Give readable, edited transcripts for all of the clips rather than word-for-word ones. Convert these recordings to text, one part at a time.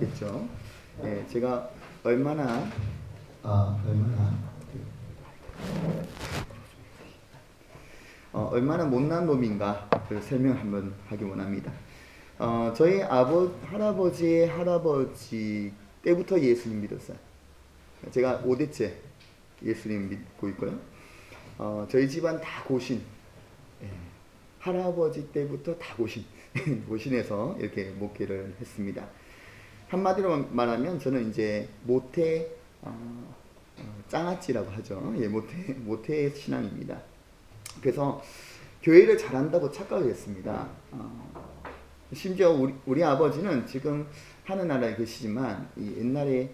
있겠죠. 예, 제가 얼마나 얼마나 못난 놈인가 그 설명 한번 하기 원합니다. 저희 할아버지의 할아버지 때부터 예수님 믿었어요. 제가 5대째 예수님 믿고 있고요. 저희 집안 다 고신. 예, 할아버지 때부터 다 고신. 고신에서 이렇게 목회를 했습니다. 한마디로 말하면 저는 이제 모태 짱아찌라고 하죠. 예, 모태 신앙입니다. 그래서 교회를 잘한다고 착각을 했습니다. 심지어 우리 아버지는 지금 하늘나라에 계시지만 이 옛날에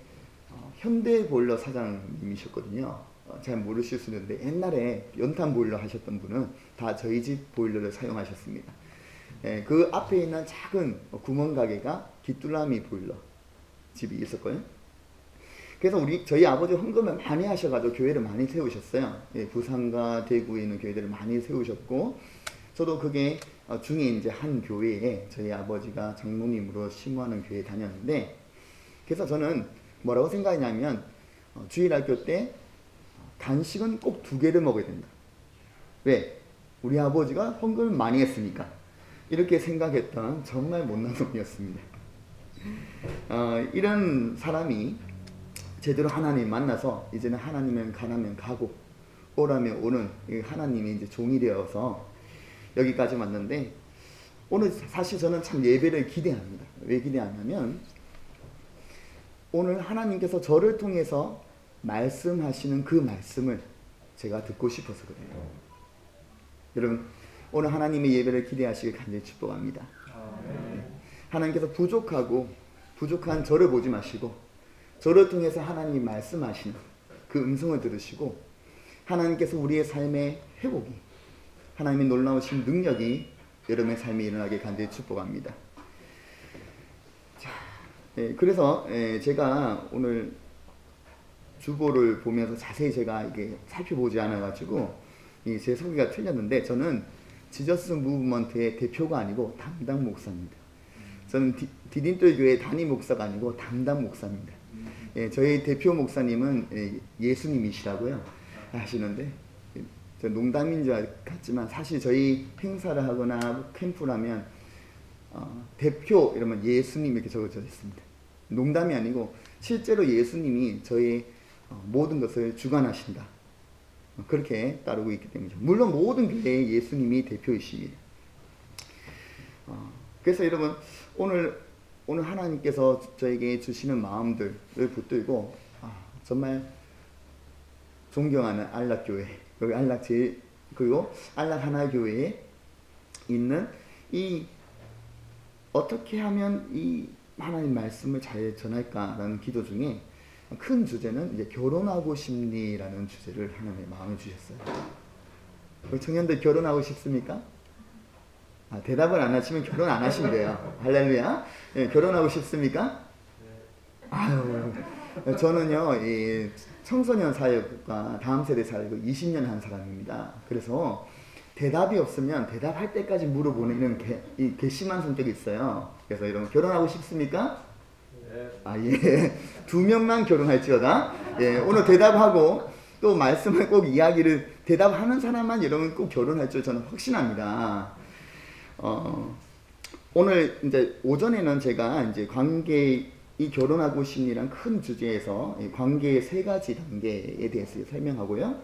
현대보일러 사장님이셨거든요. 잘 모르실 수 있는데 옛날에 연탄 보일러 하셨던 분은 다 저희 집 보일러를 사용하셨습니다. 예, 그 앞에 있는 작은 구멍 가게가 귀뚜라미 보일러 집이 있었거든요. 그래서 저희 아버지 헌금을 많이 하셔가지고 교회를 많이 세우셨어요. 예, 부산과 대구에 있는 교회들을 많이 세우셨고, 저도 그게 중에 이제 한 교회에 저희 아버지가 장로님으로 심호하는 교회에 다녔는데, 그래서 저는 뭐라고 생각했냐면 주일학교 때 간식은 꼭 2개를 먹어야 된다. 왜? 우리 아버지가 헌금을 많이 했으니까. 이렇게 생각했던 정말 못난 놈이었습니다. 이런 사람이 제대로 하나님 만나서 이제는 하나님은 가라면 가고 오라면 오는 하나님이 이제 종이 되어서 여기까지 왔는데, 오늘 사실 저는 참 예배를 기대합니다. 왜 기대하냐면 오늘 하나님께서 저를 통해서 말씀하시는 그 말씀을 제가 듣고 싶어서 그래요. 여러분, 오늘 하나님의 예배를 기대하시길 간절히 축복합니다. 하나님께서 부족한 저를 보지 마시고 저를 통해서 하나님이 말씀하시는 그 음성을 들으시고 하나님께서 우리의 삶의 회복이, 하나님의 놀라우신 능력이 여러분의 삶에 일어나게 간절히 축복합니다. 자, 그래서 제가 오늘 주보를 보면서 자세히 제가 이게 살펴보지 않아가지고 제 소개가 틀렸는데, 저는 지저스 무브먼트의 대표가 아니고 담당 목사입니다. 저는 디딤돌 교회 담임 목사가 아니고 담당 목사입니다. 저희 대표 목사님은 예수님이시라고요 하시는데, 농담인 줄 같지만 사실 저희 행사를 하거나 캠프라면 대표 이러면 예수님 이렇게 적어져 있습니다. 농담이 아니고 실제로 예수님이 저희 모든 것을 주관하신다, 그렇게 따르고 있기 때문이죠. 물론 모든 교회에 예수님이 대표이십니다. 그래서 여러분, 오늘 하나님께서 저에게 주시는 마음들을 붙들고 정말 존경하는 안락교회, 그리고 안락 하나교회에 있는 어떻게 하면 이 하나님 말씀을 잘 전할까라는 기도 중에 큰 주제는 이제 결혼하고 싶니라는 주제를 하나님의 마음에 주셨어요. 우리 청년들 결혼하고 싶습니까? 대답을 안 하시면 결혼 안 하시면 돼요. 할렐루야. 결혼하고 싶습니까? 아유, 저는요, 이 청소년 사역과 다음 세대 사역을 20년 한 사람입니다. 그래서 대답이 없으면 대답할 때까지 물어보는 이 괘씸한 성격이 있어요. 그래서 여러분, 결혼하고 싶습니까? 예. 2명만 결혼할지어다. 예, 오늘 대답하고 또 말씀을 꼭 대답하는 사람만 여러분 꼭 결혼할 줄 저는 확신합니다. 오늘 이제 오전에는 제가 이제 이 결혼하고 싶니란 큰 주제에서 관계의 3가지 단계에 대해서 설명하고요.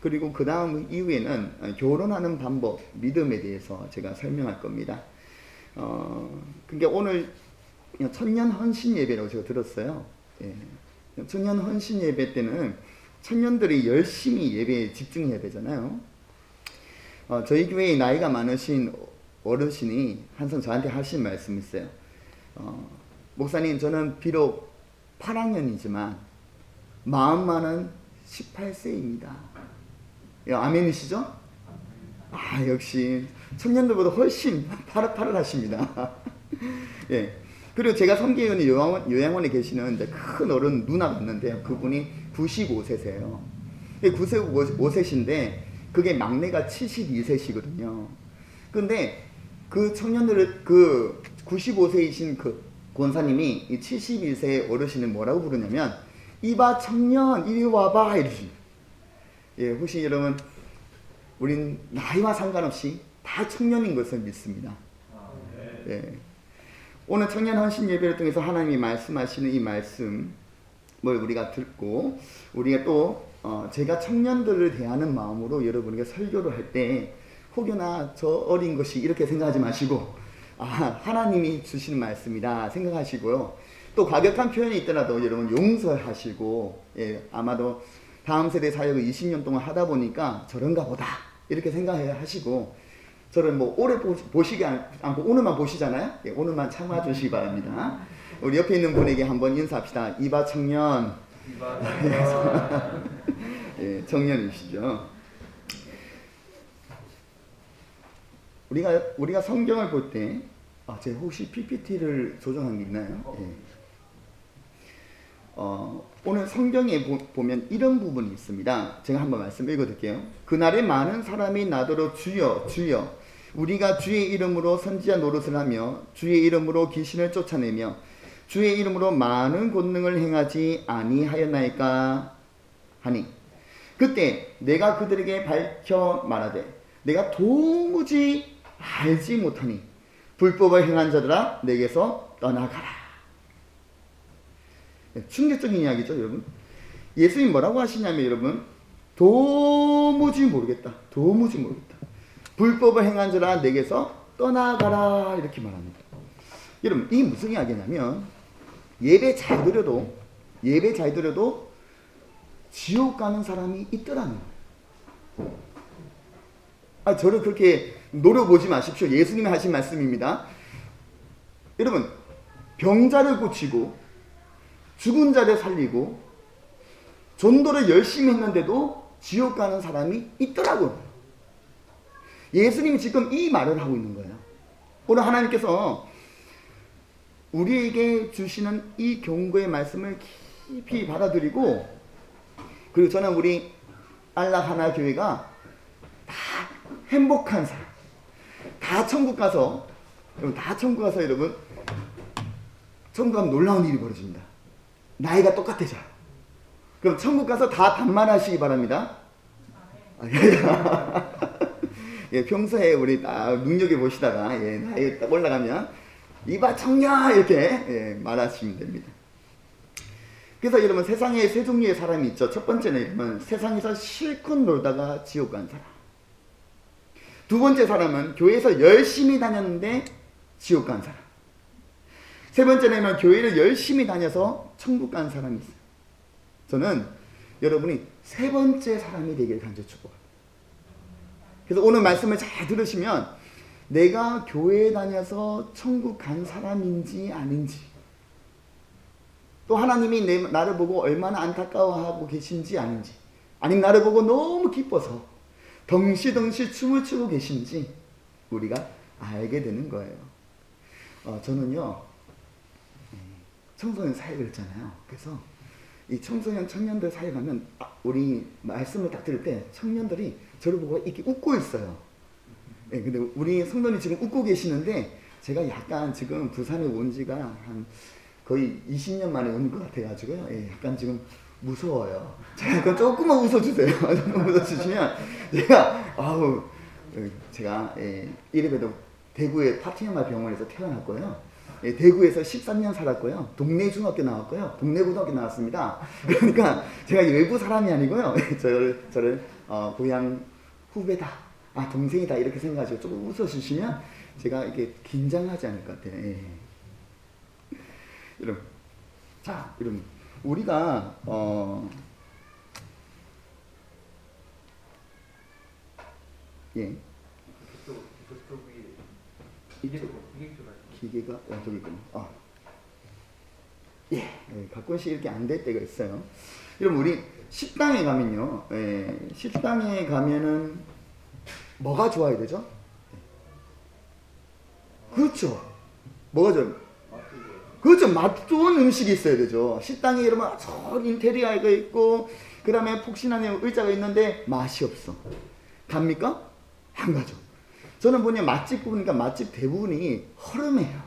그리고 그 다음 이후에는 결혼하는 방법, 믿음에 대해서 제가 설명할 겁니다. 그러니까 오늘 천년 헌신 예배라고 제가 들었어요. 예. 천년 헌신 예배 때는 청년들이 열심히 예배에 집중해야 되잖아요. 저희 교회에 나이가 많으신 어르신이 항상 저한테 하신 말씀이 있어요. 목사님, 저는 비록 8학년이지만 마음만은 18세입니다. 아멘이시죠? 역시 청년들보다 훨씬 파릇파릇하십니다. 예. 그리고 제가 섬기는 요양원에 계시는 이제 큰 어른 누나가 있는데요. 그분이 95세세요. 95세신데 그게 막내가 72세시거든요. 근데 그 청년들을 95세이신 그 권사님이 이 71세 어르신을 뭐라고 부르냐면 이봐 청년 이리 와봐 이러시. 예, 혹시 여러분 우린 나이와 상관없이 다 청년인 것을 믿습니다. 예. 오늘 청년 헌신 예배를 통해서 하나님이 말씀하시는 이 말씀을 우리가 듣고 우리가 또 제가 청년들을 대하는 마음으로 여러분에게 설교를 할 때 혹여나 저 어린 것이 이렇게 생각하지 마시고 하나님이 주시는 말씀이다 생각하시고요. 또 과격한 표현이 있더라도 여러분 용서하시고 아마도 다음 세대 사역을 20년 동안 하다 보니까 저런가 보다 이렇게 생각하시고 저를 뭐 오래 보시지 않고 오늘만 보시잖아요. 오늘만 참아주시기 바랍니다. 우리 옆에 있는 분에게 한번 인사합시다. 이봐 청년. 예, 청년이시죠. 우리가 성경을 볼 때 제가 혹시 PPT를 조정한 게 있나요? 예. 오늘 성경에 보면 이런 부분이 있습니다. 제가 한번 말씀 읽어드릴게요. 그날에 많은 사람이 나더러 주여 주여 우리가 주의 이름으로 선지자 노릇을 하며 주의 이름으로 귀신을 쫓아내며 주의 이름으로 많은 권능을 행하지 아니하였나이까 하니 그때 내가 그들에게 밝혀 말하되 내가 도무지 알지 못하니 불법을 행한 자들아 내게서 떠나가라. 충격적인 이야기죠 여러분. 예수님 뭐라고 하시냐면 여러분 도무지 모르겠다. 도무지 모르겠다. 불법을 행한 자라 내게서 떠나가라 이렇게 말합니다. 여러분 이게 무슨 이야기냐면 예배 잘 드려도 지옥 가는 사람이 있더라는 거예요. 저를 그렇게 노려보지 마십시오. 예수님이 하신 말씀입니다. 여러분 병자를 고치고 죽은 자를 살리고 전도를 열심히 했는데도 지옥 가는 사람이 있더라고요. 예수님이 지금 이 말을 하고 있는 거예요. 오늘 하나님께서 우리에게 주시는 이 경고의 말씀을 깊이 받아들이고 그리고 저는 우리 안락 하나 교회가 다 행복한 사람 다 천국 가서 여러분 천국 가면 놀라운 일이 벌어집니다. 나이가 똑같아져요. 그럼 천국 가서 다 반만하시기 바랍니다. 예, 평소에 우리 딱 눈여겨보시다가 나이 딱 올라가면 이봐 청년 이렇게 말하시면 됩니다. 그래서 여러분 세상에 세 종류의 사람이 있죠. 첫 번째는 여러분 세상에서 실컷 놀다가 지옥 간 사람. 두 번째 사람은 교회에서 열심히 다녔는데 지옥 간 사람. 세 번째는 교회를 열심히 다녀서 천국 간 사람이 있어요. 저는 여러분이 세 번째 사람이 되길 간절히 축복합니다. 그래서 오늘 말씀을 잘 들으시면 내가 교회에 다녀서 천국 간 사람인지 아닌지 또 하나님이 나를 보고 얼마나 안타까워하고 계신지 아닌지 아니면 나를 보고 너무 기뻐서 덩실덩실 춤을 추고 계신지 우리가 알게 되는 거예요. 저는요 청소년 사역을 했잖아요. 그래서 이 청소년 청년들 사역 하면 우리 말씀을 딱 들을 때 청년들이 저를 보고 이렇게 웃고 있어요. 근데 우리 성도님 지금 웃고 계시는데 제가 약간 지금 부산에 온 지가 한 거의 20년 만에 온 것 같아가지고요. 약간 지금 무서워요. 제가 조금만 웃어주세요. 조금 웃어주시면 제가 이래봬도 대구의 파티너마 병원에서 태어났고요. 대구에서 13년 살았고요. 동네 중학교 나왔고요. 동네 고등학교 나왔습니다. 그러니까 제가 외부 사람이 아니고요. 저를 고향 후배다, 동생이다 이렇게 생각하시고 조금 웃어주시면 제가 이렇게 긴장하지 않을 것 같아요. 여러분, 우리가 기계가 저기 있군요. 가끔씩 이렇게 안 될 때가 있어요. 여러분 우리 식당에 가면요. 식당에 가면은 뭐가 좋아야 되죠? 그렇죠. 뭐가 좋아요? 그렇죠. 맛 좋은 음식이 있어야 되죠. 식당에 여러분 좋은 인테리어가 있고 그 다음에 폭신한 의자가 있는데 맛이 없어. 갑니까? 안 가죠. 저는 보니까 맛집 보니까 맛집 대부분이 허름해요.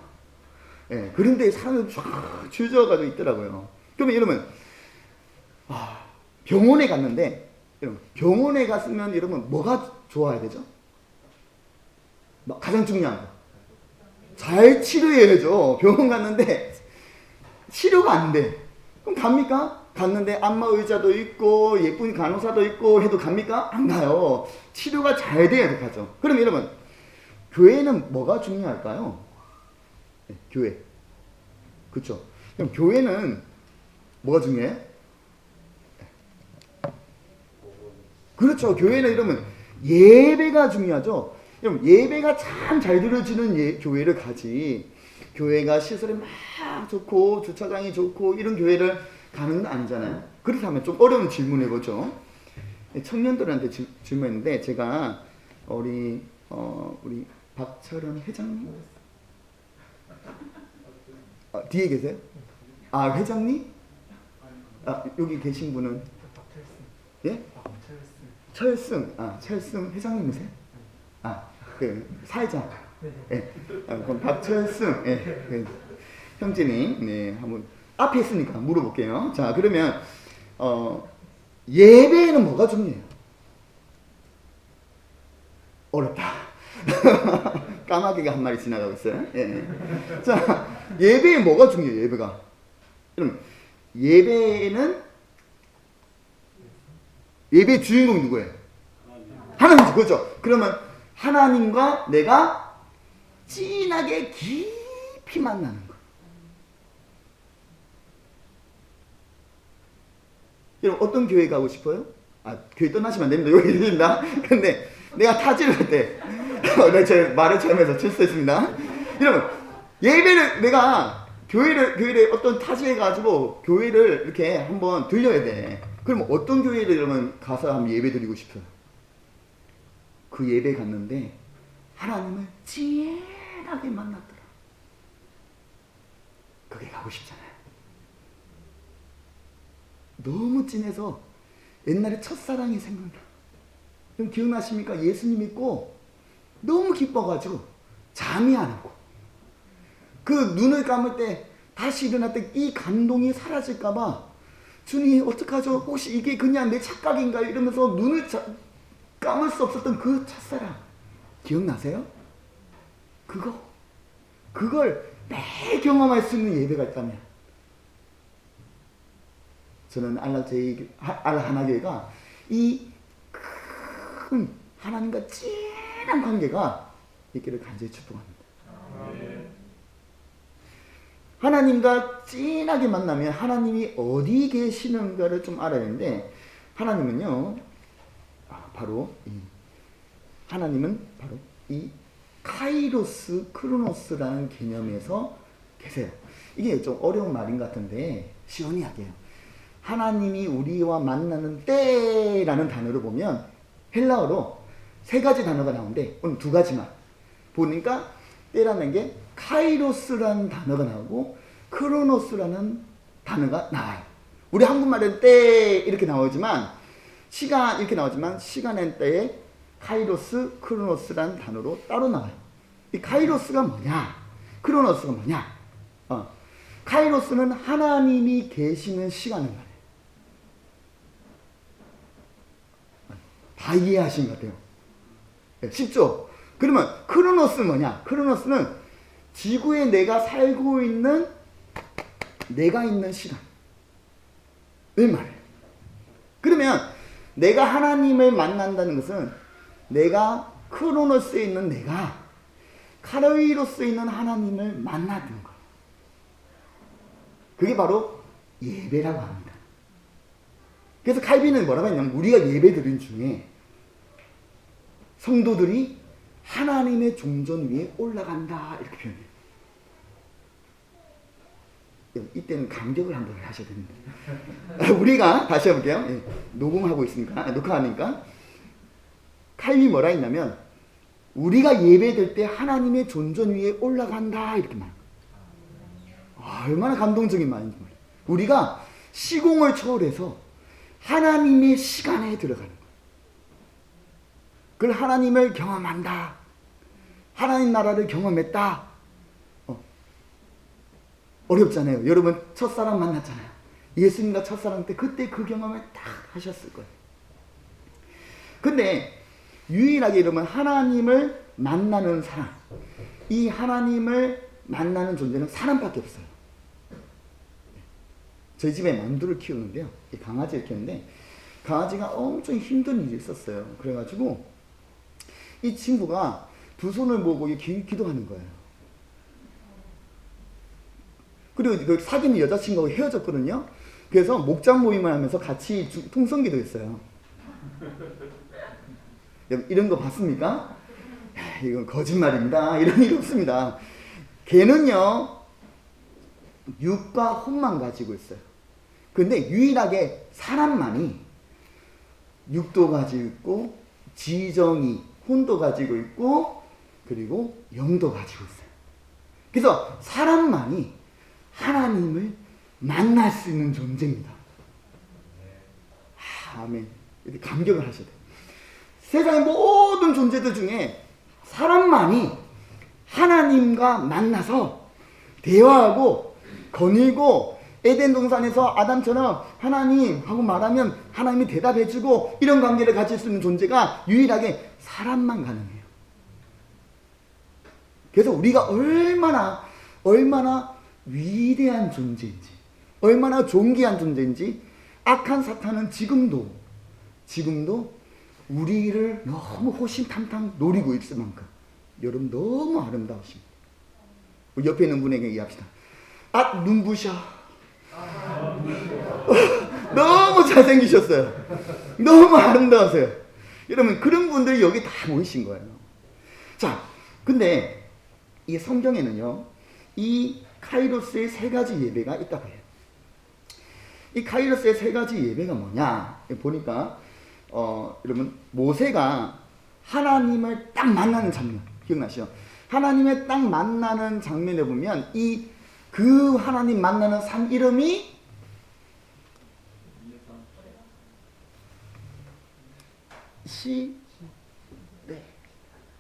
예, 그런데 사람들이 쫙 줄져가지고 있더라고요. 그러면 여러분, 병원에 갔는데, 여러분, 병원에 갔으면 여러분 뭐가 좋아야 되죠? 가장 중요한 거. 잘 치료해야죠. 병원 갔는데 치료가 안 돼. 그럼 갑니까? 갔는데 안마 의자도 있고 예쁜 간호사도 있고 해도 갑니까? 안 가요. 치료가 잘 돼야 가죠. 그럼 여러분, 교회는 뭐가 중요할까요? 네, 교회. 그렇죠. 그럼 교회는 뭐가 중요해요? 그렇죠. 교회는 여러분 예배가 중요하죠. 여러분 예배가 참 잘 드려지는 교회를 가지, 교회가 시설이 막 좋고 주차장이 좋고 이런 교회를 가는 건 아니잖아요. 그렇다면 좀 어려운 질문 해보죠. 청년들한테 질문했는데, 제가 우리 박철원 회장님 뒤에 계세요? 회장님? 여기 계신 분은 예? 철승 철승 회장님이세요? 그 사회자. 예. 그럼 박철승 형제님, 네, 한번 앞에 있으니까 물어볼게요. 자, 그러면 예배에는 뭐가 중요해요? 어렵다. 까마귀가 한 마리 지나가고 있어요. 예. 자, 예배에 뭐가 중요해요? 예배가. 그럼 예배는 예배의 주인공이 누구예요? 하나님이죠. 그렇죠. 그러면 하나님과 내가 진하게 깊이 만나는 거. 여러분 어떤 교회 가고 싶어요? 교회 떠나시면 안 됩니다. 여기 계십니다. 근데 내가 타지를 할 때, 제 말을 잘못해서 실수했습니다. 여러분, 예배를 내가 교회를 어떤 타지해가지고 교회를 이렇게 한번 들려야 돼. 그럼 어떤 교회를 여러분 가서 한번 예배 드리고 싶어요? 그 예배 갔는데 하나님을 진하게 만났더라. 그게 가고 싶잖아요. 너무 진해서 옛날에 첫사랑이 생각나. 그럼 기억나십니까? 예수님 믿고 너무 기뻐가지고 잠이 안 오고, 그 눈을 감을 때 다시 일어날 때 이 감동이 사라질까봐 주님 어떡하죠? 혹시 이게 그냥 내 착각인가요? 이러면서 눈을 감을 수 없었던 그 첫사랑 기억나세요? 그걸 매일 경험할 수 있는 예배가 있다면, 저는 알라하나교회가 이 큰 하나님과 진한 관계가 있기를 간절히 축복합니다. 하나님과 진하게 만나면 하나님이 어디 계시는가를 좀 알아야 하는데, 하나님은요, 하나님은 바로 이 카이로스, 크로노스라는 개념에서 계세요. 이게 좀 어려운 말인 것 같은데 시원히 할게요. 하나님이 우리와 만나는 때라는 단어를 보면 헬라어로 3가지 단어가 나오는데 오늘 2가지만 보니까, 때라는 게 카이로스라는 단어가 나오고 크로노스라는 단어가 나와요. 우리 한국말은 때 이렇게 나오지만, 시간 이렇게 나오지만, 시간의 때에 카이로스, 크로노스라는 단어로 따로 나와요. 이 카이로스가 뭐냐, 크로노스가 뭐냐? 카이로스는 하나님이 계시는 시간을 말해요. 다 이해하신 것 같아요. 네, 쉽죠? 그러면 크로노스는 뭐냐? 크로노스는 지구에 내가 살고 있는, 내가 있는 시간. 왜 말해요? 그러면 내가 하나님을 만난다는 것은 내가 크로노스에 있는 내가 카이로스에 있는 하나님을 만나는 거예요. 그게 바로 예배라고 합니다. 그래서 칼빈은 뭐라고 했냐면, 우리가 예배 드린 중에 성도들이 하나님의 종전 위에 올라간다, 이렇게 표현해요. 이때는 감격을 한번 하셔야 됩니다. 우리가 다시 해볼게요. 녹음하고 있으니까, 녹화하니까. 칼빈이 뭐라 했냐면, 우리가 예배될 때 하나님의 존전 위에 올라간다, 이렇게 말해요. 얼마나 감동적인 말인지 몰라요. 우리가 시공을 초월해서 하나님의 시간에 들어가는 거예요. 그걸 하나님을 경험한다, 하나님 나라를 경험했다. 어렵잖아요. 여러분 첫사랑 만났잖아요. 예수님과 첫사랑 때 그때 그 경험을 딱 하셨을 거예요. 근데 유일하게 여러분 하나님을 만나는 사람, 이 하나님을 만나는 존재는 사람밖에 없어요. 저희 집에 만두를 키우는데요. 강아지를 키우는데 강아지가 엄청 힘든 일이 있었어요. 그래가지고 이 친구가 두 손을 모으고 기도하는 거예요. 그리고 그 사귀는 여자친구하고 헤어졌거든요. 그래서 목장 모임을 하면서 같이 통성기도 했어요. 이런 거 봤습니까? 이건 거짓말입니다. 이런 일 없습니다. 걔는요 육과 혼만 가지고 있어요. 근데 유일하게 사람만이 육도 가지고 있고 지정이 혼도 가지고 있고 그리고 영도 가지고 있어요. 그래서 사람만이 하나님을 만날 수 있는 존재입니다. 아멘. 이렇게 감격을 하셔야 돼요. 세상의 모든 존재들 중에 사람만이 하나님과 만나서 대화하고 거닐고 에덴 동산에서 아담처럼 하나님하고 말하면 하나님이 대답해주고 이런 관계를 가질 수 있는 존재가 유일하게 사람만 가능해요. 그래서 우리가 얼마나 위대한 존재인지, 얼마나 존귀한 존재인지 악한 사탄은 지금도 우리를 너무 호신탐탐 노리고 있을 만큼 여러분 너무 아름다우십니다. 옆에 있는 분에게 얘기합시다. 아, 눈부셔. 너무 잘생기셨어요. 너무 아름다우세요. 여러분 그런 분들이 여기 다 모이신 거예요. 자, 근데 이 성경에는요 이 카이로스의 세 가지 예배가 있다고 해요. 이 카이로스의 세 가지 예배가 뭐냐 보니까 여러분 모세가 하나님을 딱 만나는 장면 기억나시죠? 하나님을 딱 만나는 장면에 보면 그 하나님 만나는 산 이름이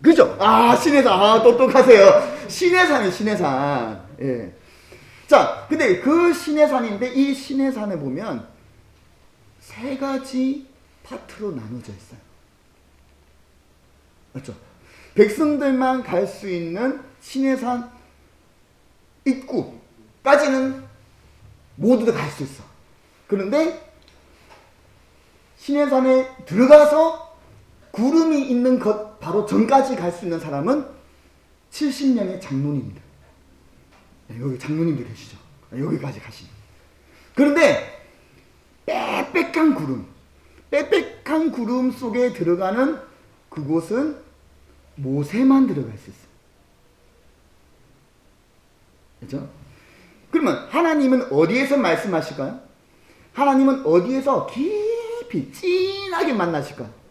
그죠? 아, 시내산. 아, 똑똑하세요. 시내산이에요, 시내산. 예. 자, 근데 그 시내산인데 이 시내산에 보면 세 가지 파트로 나눠져 있어요. 맞죠? 백성들만 갈 수 있는 시내산 입구까지는 모두가 갈 수 있어. 그런데 시내산에 들어가서 구름이 있는 것 바로 전까지 갈 수 있는 사람은 70명의 장로님들. 여기 장로님들 계시죠? 여기까지 가시는. 그런데 빽빽한 구름 속에 들어가는 그곳은 모세만 들어갈 수 있어요. 그렇죠? 그러면 하나님은 어디에서 말씀하실까요? 하나님은 어디에서 깊이 진하게 만나실까요?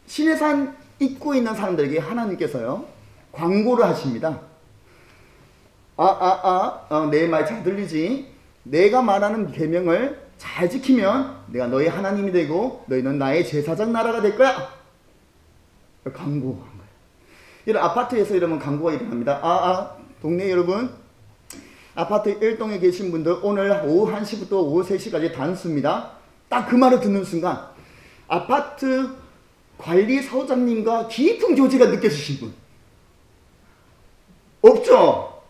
시내산 입구에 있는 사람들에게 하나님께서요 광고를 하십니다. 내 말 잘 들리지? 내가 말하는 계명을 잘 지키면 내가 너의 하나님이 되고 너희는 나의 제사장 나라가 될 거야. 광고한 거예요. 이런 아파트에서 이러면 광고가 일어납니다. 동네 여러분, 아파트 1동에 계신 분들 오늘 오후 1시부터 오후 3시까지 단수입니다. 딱 그 말을 듣는 순간 아파트 관리사장님과 깊은 교제가 느껴지신 분 없죠?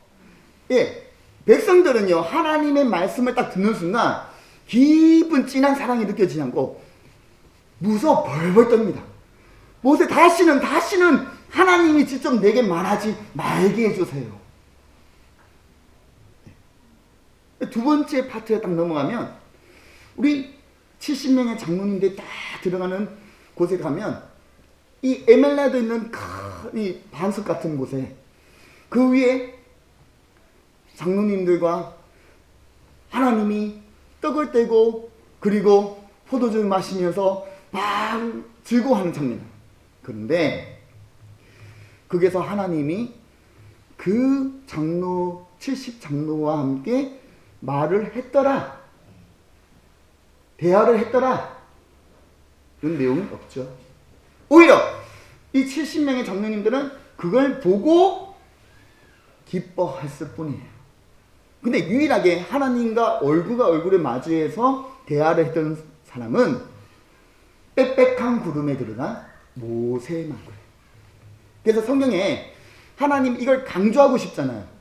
예, 백성들은요 하나님의 말씀을 딱 듣는 순간 깊은 진한 사랑이 느껴지지 않고 무서워 벌벌 떱니다. 모세 다시는 하나님이 직접 내게 말하지 말게 해주세요. 두 번째 파트에 딱 넘어가면 우리 70명의 장로님들이 딱 들어가는 곳에 가면 이 에멜라드 있는 이 반석 같은 곳에 그 위에 장로님들과 하나님이 떡을 떼고 그리고 포도주를 마시면서 막 즐거워하는 장면. 그런데 거기서 하나님이 그 장로 70장로와 함께 말을 했더라, 대화를 했더라, 이런 내용은 없죠. 오히려 이 70명의 장로님들은 그걸 보고 기뻐했을 뿐이에요. 근데 유일하게 하나님과 얼굴과 얼굴을 마주해서 대화를 했던 사람은 빽빽한 구름에 들어간 모세만 그래요. 그래서 성경에 하나님 이걸 강조하고 싶잖아요.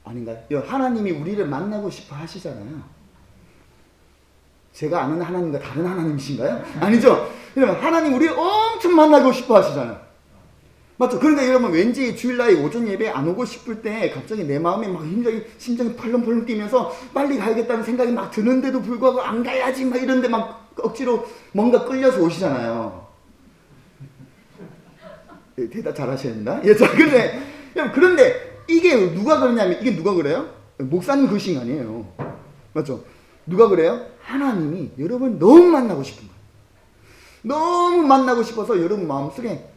아닌가요? 하나님이 우리를 만나고 싶어 하시잖아요. 제가 아는 하나님과 다른 하나님이신가요? 아니죠? 여러분, 하나님 우리를 엄청 만나고 싶어 하시잖아요. 맞죠? 그런데 여러분, 왠지 주일날 오전 예배 안 오고 싶을 때 갑자기 내 마음에 막 심장이 펄렁펄렁 뛰면서 빨리 가야겠다는 생각이 막 드는데도 불구하고 안 가야지 막 이런데 막 억지로 뭔가 끌려서 오시잖아요. 대답 잘 하셔야 된다. 예, 자, 그런데 이게 누가 그러냐면, 이게 누가 그래요? 목사님 그러신 거 아니에요. 맞죠? 누가 그래요? 하나님이 여러분을 너무 만나고 싶은 거예요. 너무 만나고 싶어서 여러분 마음속에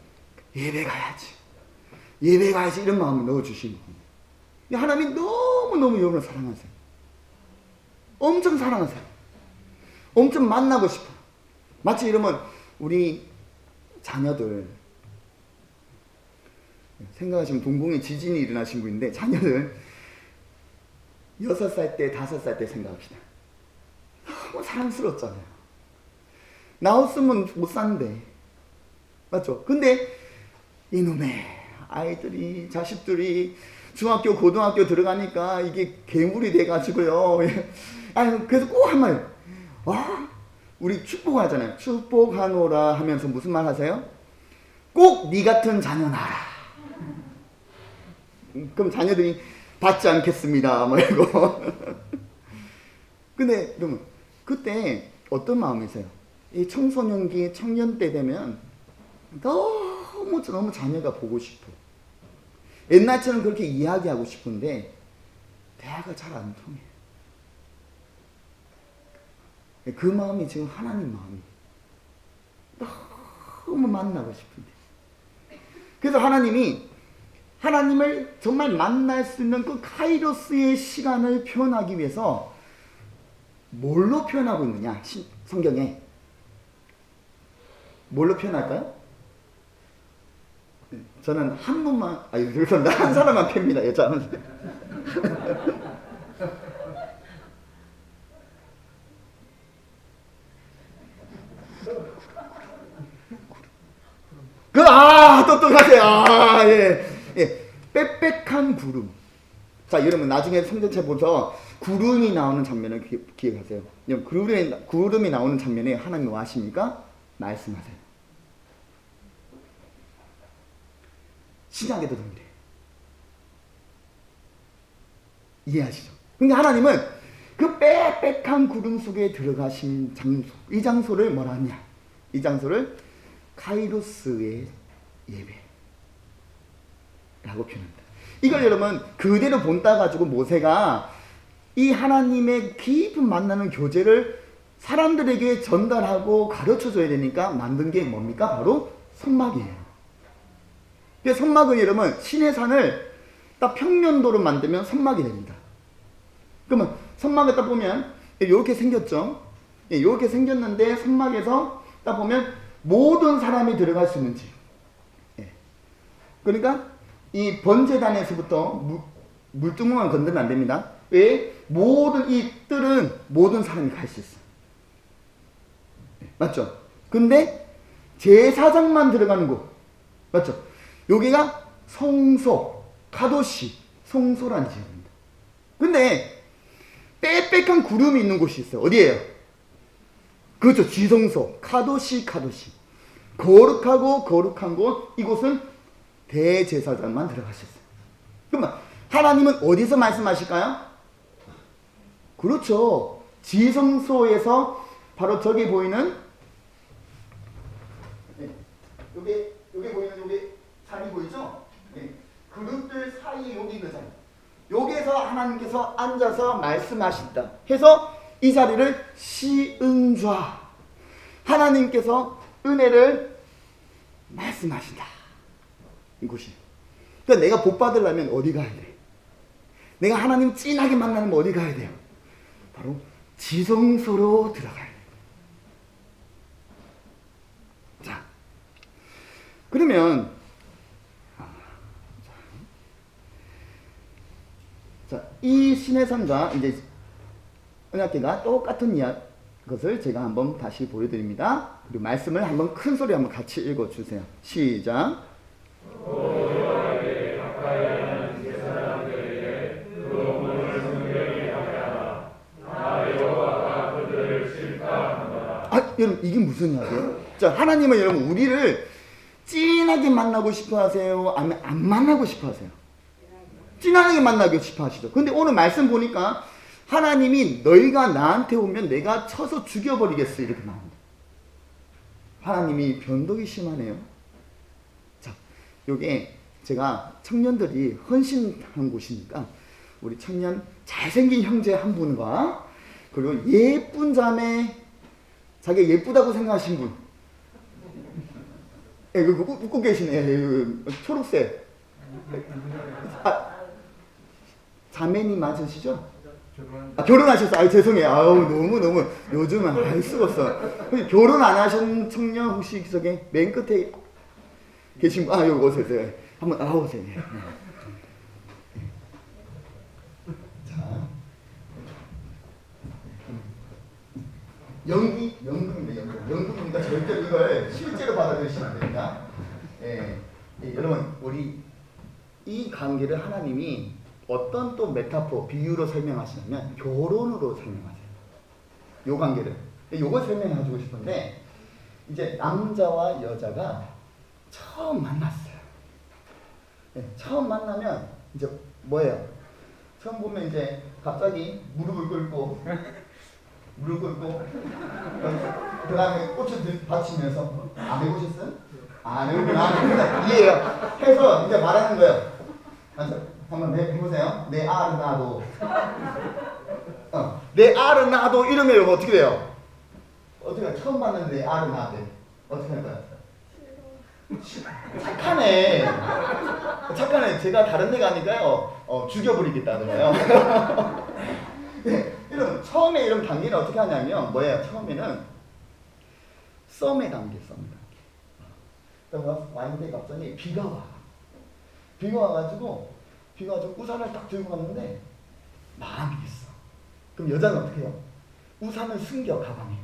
예배 가야지 이런 마음을 넣어주시는 거예요. 하나님이 너무너무 여러분을 사랑하세요. 엄청 사랑하세요. 엄청 만나고 싶어요. 마치 이러면 우리 자녀들 생각하시면 동궁에 지진이 일어나신 분인데 자녀들 6살 때 5살 때 생각합시다. 너무 사랑스럽잖아요. 나 없으면 못 사는데. 맞죠? 근데 이놈의 아이들이 자식들이 중학교 고등학교 들어가니까 이게 괴물이 돼가지고요. 그래서 꼭 한 말, 와, 우리 축복하잖아요. 축복하노라 하면서 무슨 말 하세요? 꼭 네 같은 자녀 낳아라. 그럼 자녀들이 받지 않겠습니다. 뭐 이거. 근데 여러분, 그때 어떤 마음이세요? 이 청소년기, 청년 때 되면 너무 자녀가 보고 싶어. 옛날처럼 그렇게 이야기하고 싶은데 대화가 잘 안 통해. 그 마음이 지금 하나님 마음이 너무 만나고 싶은데. 그래서 하나님을 정말 만날 수 있는 그 카이로스의 시간을 표현하기 위해서 뭘로 표현하고 있느냐? 성경에 뭘로 표현할까요? 저는 한 분만, 한 사람만 팹니다. 여자는. 똑똑하세요. 예. 빽빽한 구름. 자, 여러분, 나중에 성경책 보면서 구름이 나오는 장면을 기억하세요. 구름이 나오는 장면에 하나님이 뭐 하십니까? 말씀하세요. 신약에도 동일해요. 이해하시죠? 근데 하나님은 그 빽빽한 구름 속에 들어가신 장소, 이 장소를 뭐라 하냐? 이 장소를 카이로스의 예배라고 표현합니다. 이걸 여러분 그대로 본따 가지고 모세가 이 하나님의 깊은 만나는 교제를 사람들에게 전달하고 가르쳐줘야 되니까 만든 게 뭡니까? 바로 선막이에요. 선막은 여러분 신의 산을 딱 평면도로 만들면 선막이 됩니다. 그러면 선막에 딱 보면 이렇게 생겼죠. 이렇게 생겼는데 선막에서 딱 보면 모든 사람이 들어갈 수 있는지. 그러니까 이 번제단에서부터 물두멍만 건드리면 안 됩니다. 왜? 이 뜰은 모든 사람이 갈 수 있어요. 맞죠? 근데 제사장만 들어가는 곳. 맞죠? 여기가 성소, 카도시, 성소라는 지역입니다. 근데 빽빽한 구름이 있는 곳이 있어요. 어디예요? 그렇죠. 지성소, 카도시. 거룩한 곳, 이곳은 대제사장만 들어갈 수 있어요. 그러면 하나님은 어디서 말씀하실까요? 그렇죠. 지성소에서 바로 저기 보이는 여기 보이는 여기 자리 보이죠? 그룹들 사이에 여기 그 자리. 여기에서 하나님께서 앉아서 말씀하신다 해서 이 자리를 시은좌, 하나님께서 은혜를 말씀하신다, 이곳이. 그러니까 내가 복 받으려면 어디 가야 돼? 내가 하나님 찐하게 만나면 어디 가야 돼요? 바로 지성소로 들어가야 돼. 자, 그러면 자, 이 신의 산과 이제 언약궤가 똑같은 것을 제가 한번 다시 보여드립니다. 그리고 말씀을 한번 큰 소리 한번 같이 읽어주세요. 시작. 여러분 이게 무슨 이야기예요? 자, 하나님은 여러분 우리를 진하게 만나고 싶어 하세요? 아니면 안 만나고 싶어 하세요? 진하게 만나고 싶어 하시죠. 근데 오늘 말씀 보니까 하나님이 너희가 나한테 오면 내가 쳐서 죽여버리겠어 이렇게 나옵니다. 하나님이 변덕이 심하네요. 자, 요게 제가 청년들이 헌신한 곳이니까 우리 청년 잘생긴 형제 한 분과 그리고 예쁜 자매 자기 예쁘다고 생각하신 분. 예, 웃고 계시네. 초록색. 자매님 맞으시죠? 결혼하셨어요. 죄송해요. 너무 요즘은 알 수가 없어. 결혼 안 하신 청년 혹시 저기 맨 끝에 계신 분, 여기 오세요. 한번 오세요. 자, 연금이니까 절대 이걸 실제로 받아들이시면 안 됩니다. 여러분 우리 이 관계를 하나님이 어떤 또 메타포, 비유로 설명하시냐면 결혼으로 설명하세요. 요 관계를. 요걸 설명해 주고 싶은데 이제 남자와 여자가 처음 만났어요. 처음 만나면 이제 뭐예요? 처음 보면 이제 갑자기 무릎을 꿇고 그 다음에 꽃을 받치면서 안 해보셨어요? 안 해보구나. 이해해요. 해서 이제 말하는 거예요. 한번 해보세요. 내 알은 나도. 내 알은 나도 이러면 이거 어떻게 돼요? 어떻게 해요? 처음 봤는데 내 알은 나도. 어떻게 할 거야? 착하네. 제가 다른 데 가니까요. 죽여버리겠다더라고요. 이런 처음에 이런 단계는 어떻게 하냐면 뭐예요? 처음에는 썸의 단계. 그러면 왔는데 갑자기 비가 와가지고 우산을 딱 들고 갔는데 마음이 있어. 그럼 여자는 어떻게 해요? 우산을 숨겨 가방에.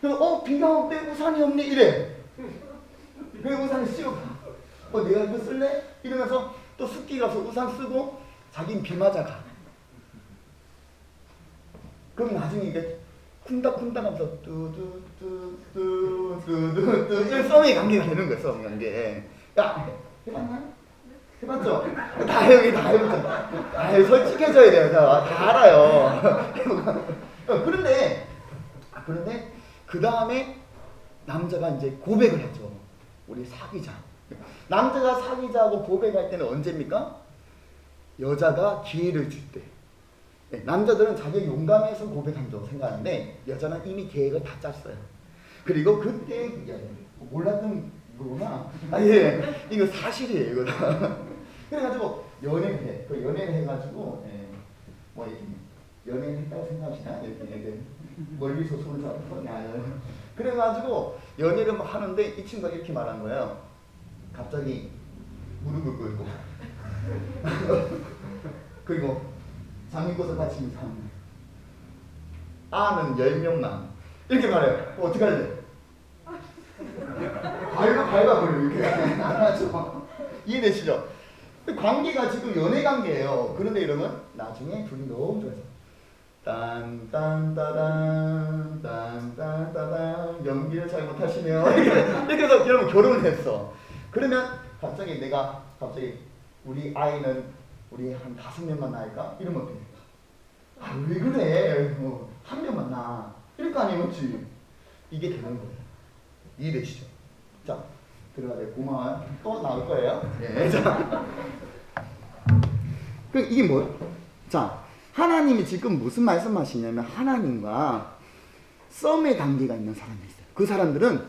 그래서 비가 오는데 우산이 없네 이래. 왜 우산을 씌우고 내가 이거 쓸래? 이러면서 또 습기 가서 우산 쓰고 자기는 비 맞아 가. 그럼 나중에 이게 쿵닥쿵닥 하면서 뚜두뚜뚜뚜뚜 이런 썸의 관계가 되는 거예요. 썸의 관계. 야, 해봤나? 해봤죠? 다 해봤죠? 솔직해져야 돼요. 다 알아요. 그런데 그 다음에 남자가 이제 고백을 했죠. 우리 사귀자. 남자가 사귀자고 고백할 때는 언제입니까? 여자가 기회를 줄 때. 남자들은 자기 용감해서 고백한다고 생각하는데 여자는 이미 계획을 다 짰어요. 그리고 그때 몰랐던 거구나. 이거 사실이에요. 이거. 그래가지고 연애를 해가지고 뭐 이렇게 연애를 했다고 생각하시나? 이렇게 멀리서 손을 잡고 그래가지고 연애를 막 하는데 이 친구가 이렇게 말한 거예요. 갑자기 무릎을 꿇고 그리고 장미꽃을 바치면서 아는 10명만 이렇게 말해요. 어떻게 할래? 밟아버려 이렇게. 이해되시죠? 관계가 지금 연애 관계예요. 그런데 이러면 나중에 둘이 너무 좋아서 딴딴따단 딴딴따단 연기를 잘 못하시네요. 이렇게 해서 여러분 결혼을 했어. 그러면 갑자기 우리 아이는 우리 한 5명만 낳을까? 이러면 어떻게 될까? 왜 그래? 한 명만 낳아. 이럴 거 아니겠지? 이게 되는 거예요. 이해되시죠? 자, 들어가세요. 고마워요. 또 나올 거예요. 네. 자, 그럼 이게 뭐예요? 자, 하나님이 지금 무슨 말씀하시냐면 하나님과 썸의 단계가 있는 사람이 있어요. 그 사람들은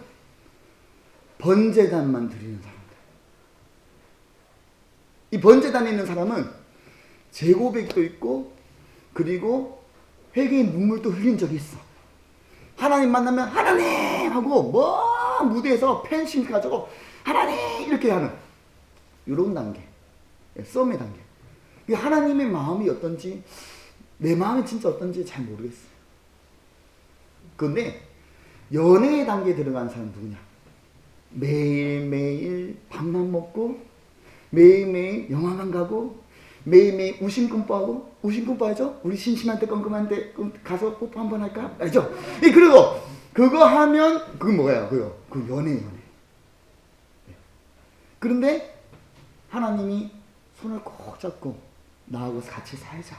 번제단만 드리는 사람들. 이 번제단에 있는 사람은 재고백도 있고 그리고 회개의 눈물도 흘린 적이 있어. 하나님 만나면 하나님 하고 먼 무대에서 팬심 가지고 하나님 이렇게 하는 이런 단계. 썸의 단계. 하나님의 마음이 어떤지, 내 마음이 진짜 어떤지 잘 모르겠어요. 그런데 연애의 단계에 들어간 사람 누구냐? 매일매일 밥만 먹고 매일매일 영화만 가고 매일매일 우심꿈빠하고, 우심꿈빠 하죠? 우리 심심한데 껌껌한데 가서 뽀뽀 한번 할까? 알죠? 그리고 그거 하면 그게 뭐예요? 그 연애. 그런데 하나님이 손을 꼭 잡고 나하고 같이 살자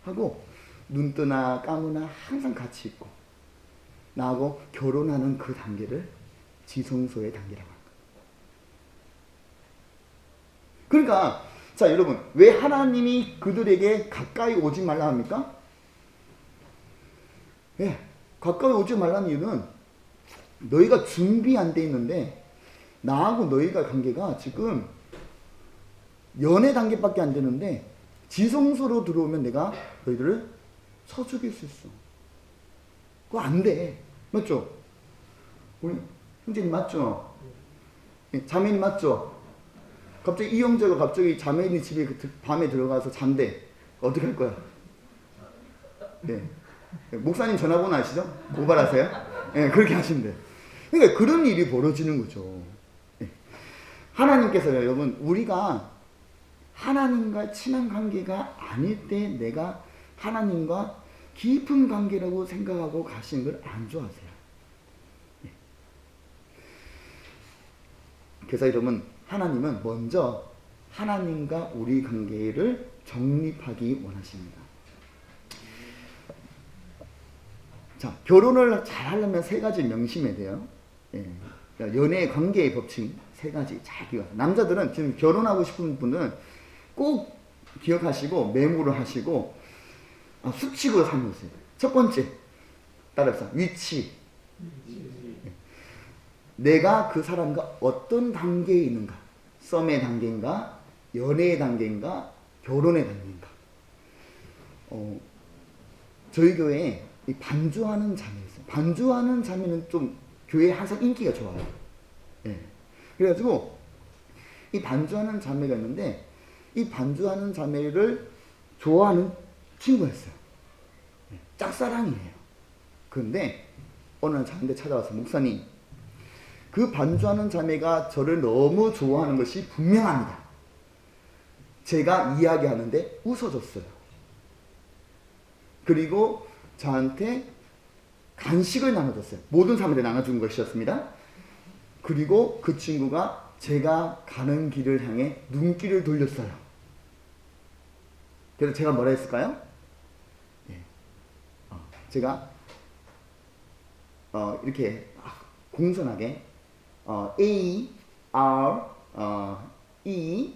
하고 눈 뜨나 감으나 항상 같이 있고 나하고 결혼하는 그 단계를 지성소의 단계라고 합니다. 그러니까 자 여러분, 왜 하나님이 그들에게 가까이 오지 말라 합니까? 가까이 오지 말라는 이유는 너희가 준비 안 돼 있는데 나하고 너희가 관계가 지금 연애 단계밖에 안 되는데 지성소로 들어오면 내가 너희들을 쳐 죽일 수 있어. 그거 안 돼. 맞죠? 우리 형제님 맞죠? 자매님 맞죠? 갑자기 이 형제가 갑자기 자매님 집에 밤에 들어가서 잔대. 어떻게 할 거야? 목사님 전화번호 아시죠? 고발하세요? 그렇게 하시면 돼요. 그러니까 그런 일이 벌어지는 거죠. 하나님께서요, 여러분, 우리가 하나님과 친한 관계가 아닐 때 내가 하나님과 깊은 관계라고 생각하고 가시는 걸 안 좋아하세요. 그래서 여러분, 하나님은 먼저 하나님과 우리 관계를 정립하기 원하십니다. 자, 결혼을 잘 하려면 세 가지 명심해야 돼요. 연애 관계의 법칙 세 가지 잘 기억하세요. 남자들은 지금 결혼하고 싶은 분은 꼭 기억하시고 메모를 하시고 수칙으로 삼으세요. 첫 번째, 따라서 위치. 내가 그 사람과 어떤 단계에 있는가? 썸의 단계인가? 연애의 단계인가? 결혼의 단계인가? 저희 교회에 이 반주하는 자매 있어요. 반주하는 자매는 좀 교회에 항상 인기가 좋아요. 그래가지고 이 반주하는 자매가 있는데 이 반주하는 자매를 좋아하는 친구가 있어요. 짝사랑이에요. 그런데 어느 날 저한테 찾아와서 목사님, 그 반주하는 자매가 저를 너무 좋아하는 것이 분명합니다. 제가 이야기하는데 웃어줬어요. 그리고 저한테 간식을 나눠줬어요. 모든 사람들이 나눠준 것이었습니다. 그리고 그 친구가 제가 가는 길을 향해 눈길을 돌렸어요. 그래서 제가 뭐라 했을까요? 제가 이렇게 공손하게 A, R, E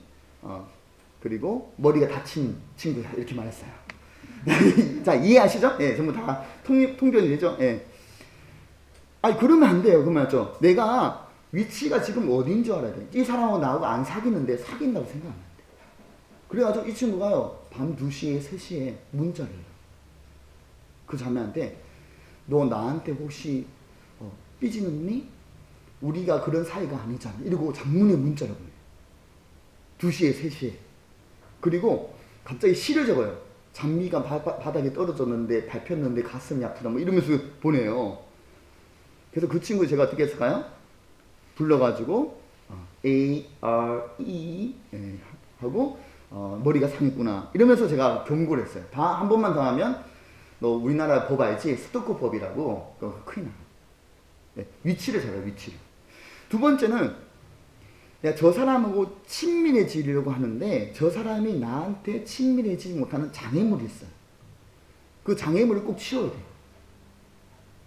그리고 머리가 다친 친구야 이렇게 말했어요. 자, 이해하시죠? 전부 다 통변이 되죠? 아니 그러면 안 돼요. 그러면 맞죠? 내가 위치가 지금 어딘 줄 알아야 돼. 이 사람하고 나하고 안 사귀는데 사귄다고 생각하면 안 돼. 그래가지고 이 친구가요, 밤 2시에 3시에 문자를 해요. 그 자매한테 너 나한테 혹시 삐지는니? 우리가 그런 사이가 아니잖아. 이러고 장문의 문자를 보내요. 2시에 3시에. 그리고 갑자기 시를 적어요. 장미가 바닥에 떨어졌는데 밟혔는데 가슴이 아프다 뭐 이러면서 보내요. 그래서 그 친구 제가 어떻게 했을까요? 불러가지고 A, R, E 하고 머리가 상했구나 이러면서 제가 경고를 했어요. 다 한 번만 더 하면 너 우리나라 법 알지? 스토커법이라고. 그거 큰일 나. 위치를 잡아요. 위치를. 두 번째는 내가 저 사람하고 친밀해지려고 하는데 저 사람이 나한테 친밀해지지 못하는 장애물이 있어요. 그 장애물을 꼭 치워야 돼요.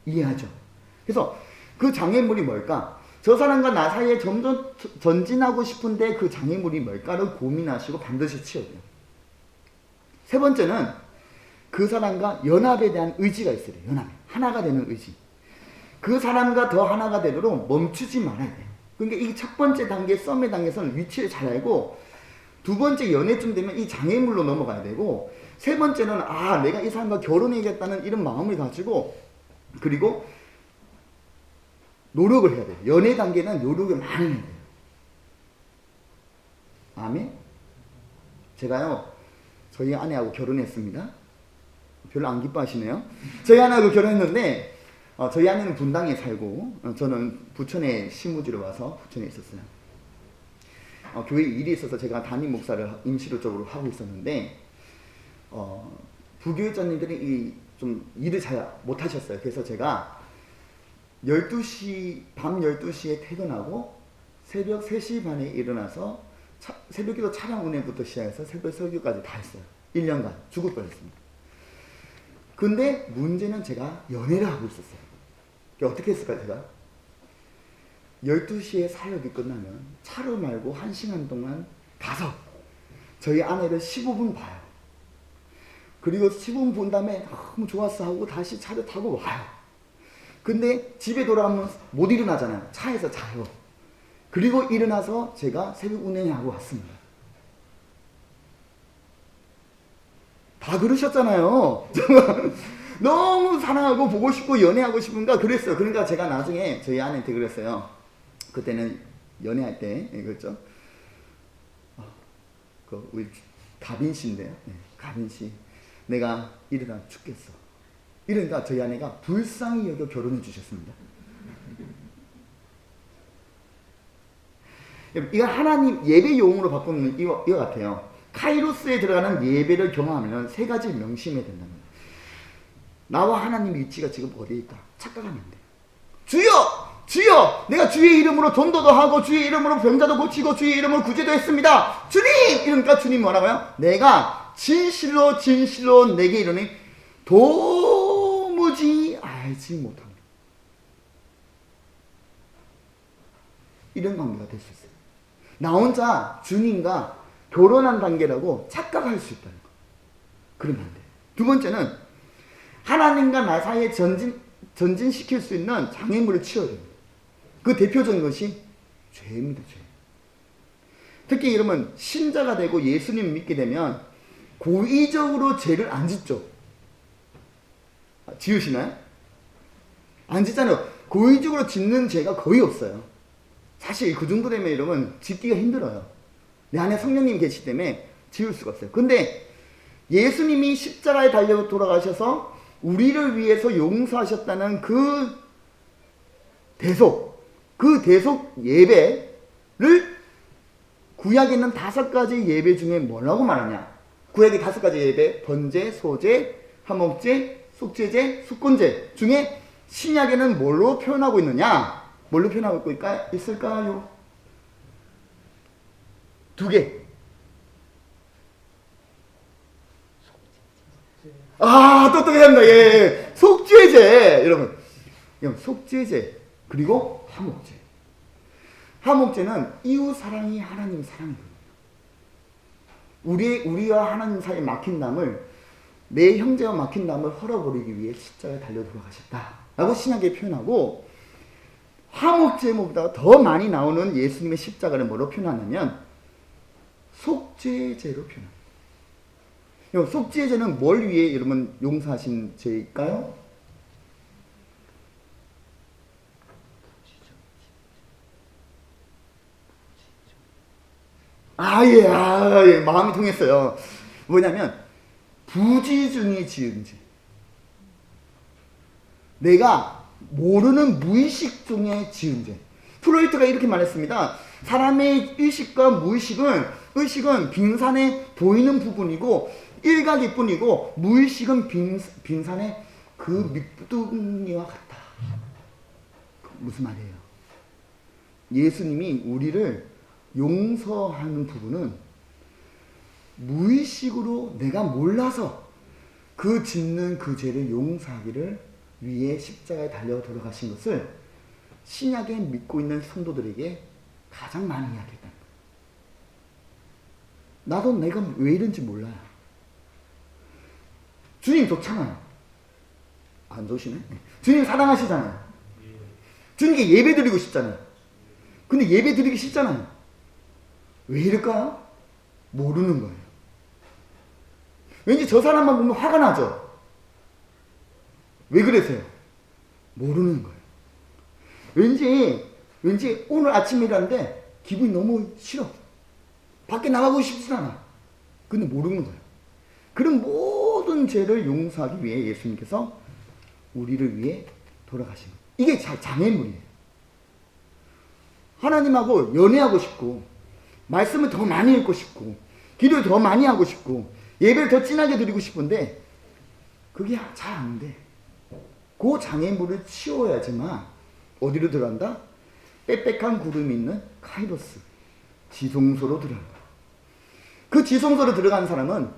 이해하죠? 그래서 그 장애물이 뭘까? 저 사람과 나 사이에 점점 전진하고 싶은데 그 장애물이 뭘까를 고민하시고 반드시 치워야 돼요. 세 번째는 그 사람과 연합에 대한 의지가 있어야 돼요. 연합. 하나가 되는 의지. 그 사람과 더 하나가 되도록 멈추지 말아야 돼요. 그러니까 이 첫 번째 단계 썸의 단계에서는 위치를 잘 알고 두 번째 연애쯤 되면 이 장애물로 넘어가야 되고 세 번째는 내가 이 사람과 결혼해야겠다는 이런 마음을 가지고 그리고 노력을 해야 돼요. 연애 단계는 노력을 많이 해야 돼요. 아멘? 제가요, 저희 아내하고 결혼했습니다. 별로 안 기뻐하시네요. 저희 아내하고 결혼했는데, 저희 아내는 분당에 살고, 저는 부천에 신무지로 와서 부천에 있었어요. 교회 일이 있어서 제가 담임 목사를 임시로 쪽으로 하고 있었는데, 부교육자님들이 좀 일을 잘 못하셨어요. 그래서 제가 12시, 밤 12시에 퇴근하고 새벽 3시 반에 일어나서 새벽기도 차량 운행부터 시작해서 새벽 설교까지 다 했어요. 1년간 죽을 뻔했습니다. 근데 문제는 제가 연애를 하고 있었어요. 어떻게 했을까요, 제가? 12시에 사역이 끝나면 차로 말고 1시간 동안 가서 저희 아내를 15분 봐요. 그리고 15분 본 다음에 너무 좋았어 하고 다시 차를 타고 와요. 근데 집에 돌아오면 못 일어나잖아요. 차에서 자요. 그리고 일어나서 제가 새벽 운행하고 왔습니다. 다 그러셨잖아요. 너무 사랑하고 보고 싶고 연애하고 싶은가 그랬어요. 그러니까 제가 나중에 저희 아내한테 그랬어요. 그때는 연애할 때 그랬죠. 우리 가빈 씨인데요. 네, 가빈 씨. 내가 이러다 죽겠어. 이러니까 저희 아내가 불쌍히 여겨 결혼해 주셨습니다. 이거 하나님 예배 용어로 바꾸면 이거 같아요. 카이로스에 들어가는 예배를 경험하면 3가지를 명심해야 된답니다. 나와 하나님 위치가 지금 어디일까? 착각하면 안 돼요. 주여! 주여! 내가 주의 이름으로 전도도 하고 주의 이름으로 병자도 고치고 주의 이름으로 구제도 했습니다. 주님! 이러니까 주님 뭐라고요? 내가 진실로 진실로 내게 이르니 도무지 알지 못합니다. 이런 관계가 될 수 있어요. 나 혼자 주님과 결혼한 관계라고 착각할 수 있다는 거. 그러면 안 돼요. 두 번째는 하나님과 나 사이에 전진시킬 수 있는 장애물을 치워야 됩니다. 그 대표적인 것이 죄입니다. 죄. 특히 이러면 신자가 되고 예수님 믿게 되면 고의적으로 죄를 안 짓죠. 지으시나요? 안 짓잖아요. 고의적으로 짓는 죄가 거의 없어요. 사실 그 정도 되면 이러면 짓기가 힘들어요. 내 안에 성령님 계시기 때문에 지을 수가 없어요. 근데 예수님이 십자가에 달려 돌아가셔서 우리를 위해서 용서하셨다는 그 대속 예배를 구약에 있는 5가지 예배 중에 뭐라고 말하냐? 구약의 5가지 예배, 번제, 소제, 화목제, 속죄제, 숙건제 중에 신약에는 뭘로 표현하고 있느냐? 뭘로 표현하고 있을까요? 2개. 똑똑합니다. 예. 속죄제. 여러분. 속죄제. 그리고 화목제. 화목제는 이웃 사랑이 하나님 사랑이거든요. 우리와 하나님 사이에 막힌 담을 내 형제와 막힌 담을 헐어버리기 위해 십자가에 달려 돌아가셨다 라고 신약에 표현하고, 화목제보다 더 많이 나오는 예수님의 십자가를 뭐로 표현하냐면 속죄제로 표현합니다. 속죄제는 뭘 위해 여러분 용서하신 죄일까요? 예, 마음이 통했어요. 뭐냐면 부지 중에 지은 죄. 내가 모르는 무의식 중에 지은 죄. 프로이트가 이렇게 말했습니다. 사람의 의식과 의식은 빙산에 보이는 부분이고 일각일 뿐이고, 무의식은 빙산의 그 밑둥이와 같다. 무슨 말이에요? 예수님이 우리를 용서하는 부분은 무의식으로 내가 몰라서 그 짓는 그 죄를 용서하기를 위해 십자가에 달려 돌아가신 것을 신약에 믿고 있는 성도들에게 가장 많이 이야기했다는 거예요. 나도 내가 왜 이런지 몰라요. 주님 좋잖아요. 안 좋으시네? 주님 사랑하시잖아요. 주님께 예배 드리고 싶잖아요. 근데 예배 드리기 싫잖아요. 왜 이럴까요? 모르는 거예요. 왠지 저 사람만 보면 화가 나죠? 왜 그러세요? 모르는 거예요. 왠지 오늘 아침에 일하는데 기분이 너무 싫어. 밖에 나가고 싶지 않아. 근데 모르는 거예요. 그런 모든 죄를 용서하기 위해 예수님께서 우리를 위해 돌아가신 거예요. 이게 장애물이에요. 하나님하고 연애하고 싶고, 말씀을 더 많이 읽고 싶고, 기도를 더 많이 하고 싶고, 예배를 더 진하게 드리고 싶은데 그게 잘 안 돼. 그 장애물을 치워야지만 어디로 들어간다? 빽빽한 구름이 있는 카이로스, 지성소로 들어간다. 그 지성소로 들어간 사람은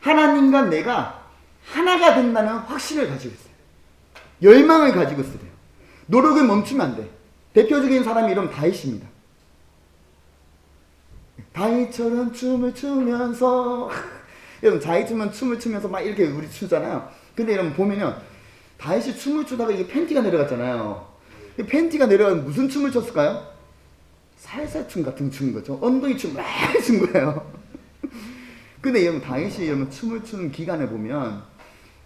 하나님과 내가 하나가 된다는 확신을 가지고 있어요. 열망을 가지고 있어요. 노력을 멈추면 안 돼. 대표적인 사람이 이름 다윗입니다. 다윗처럼 춤을 추면서 여러분 다윗처럼 춤을 추면서 막 이렇게 우리 추잖아요. 근데 여러분 보면요, 다윗이 춤을 추다가 이게 팬티가 내려갔잖아요. 팬티가 내려가면 무슨 춤을 췄을까요? 살살춤 같은 춤인 거죠. 엉덩이 춤 막 춘 거예요. 근데 여러분 다윗이 여러분 춤을 추는 기간을 보면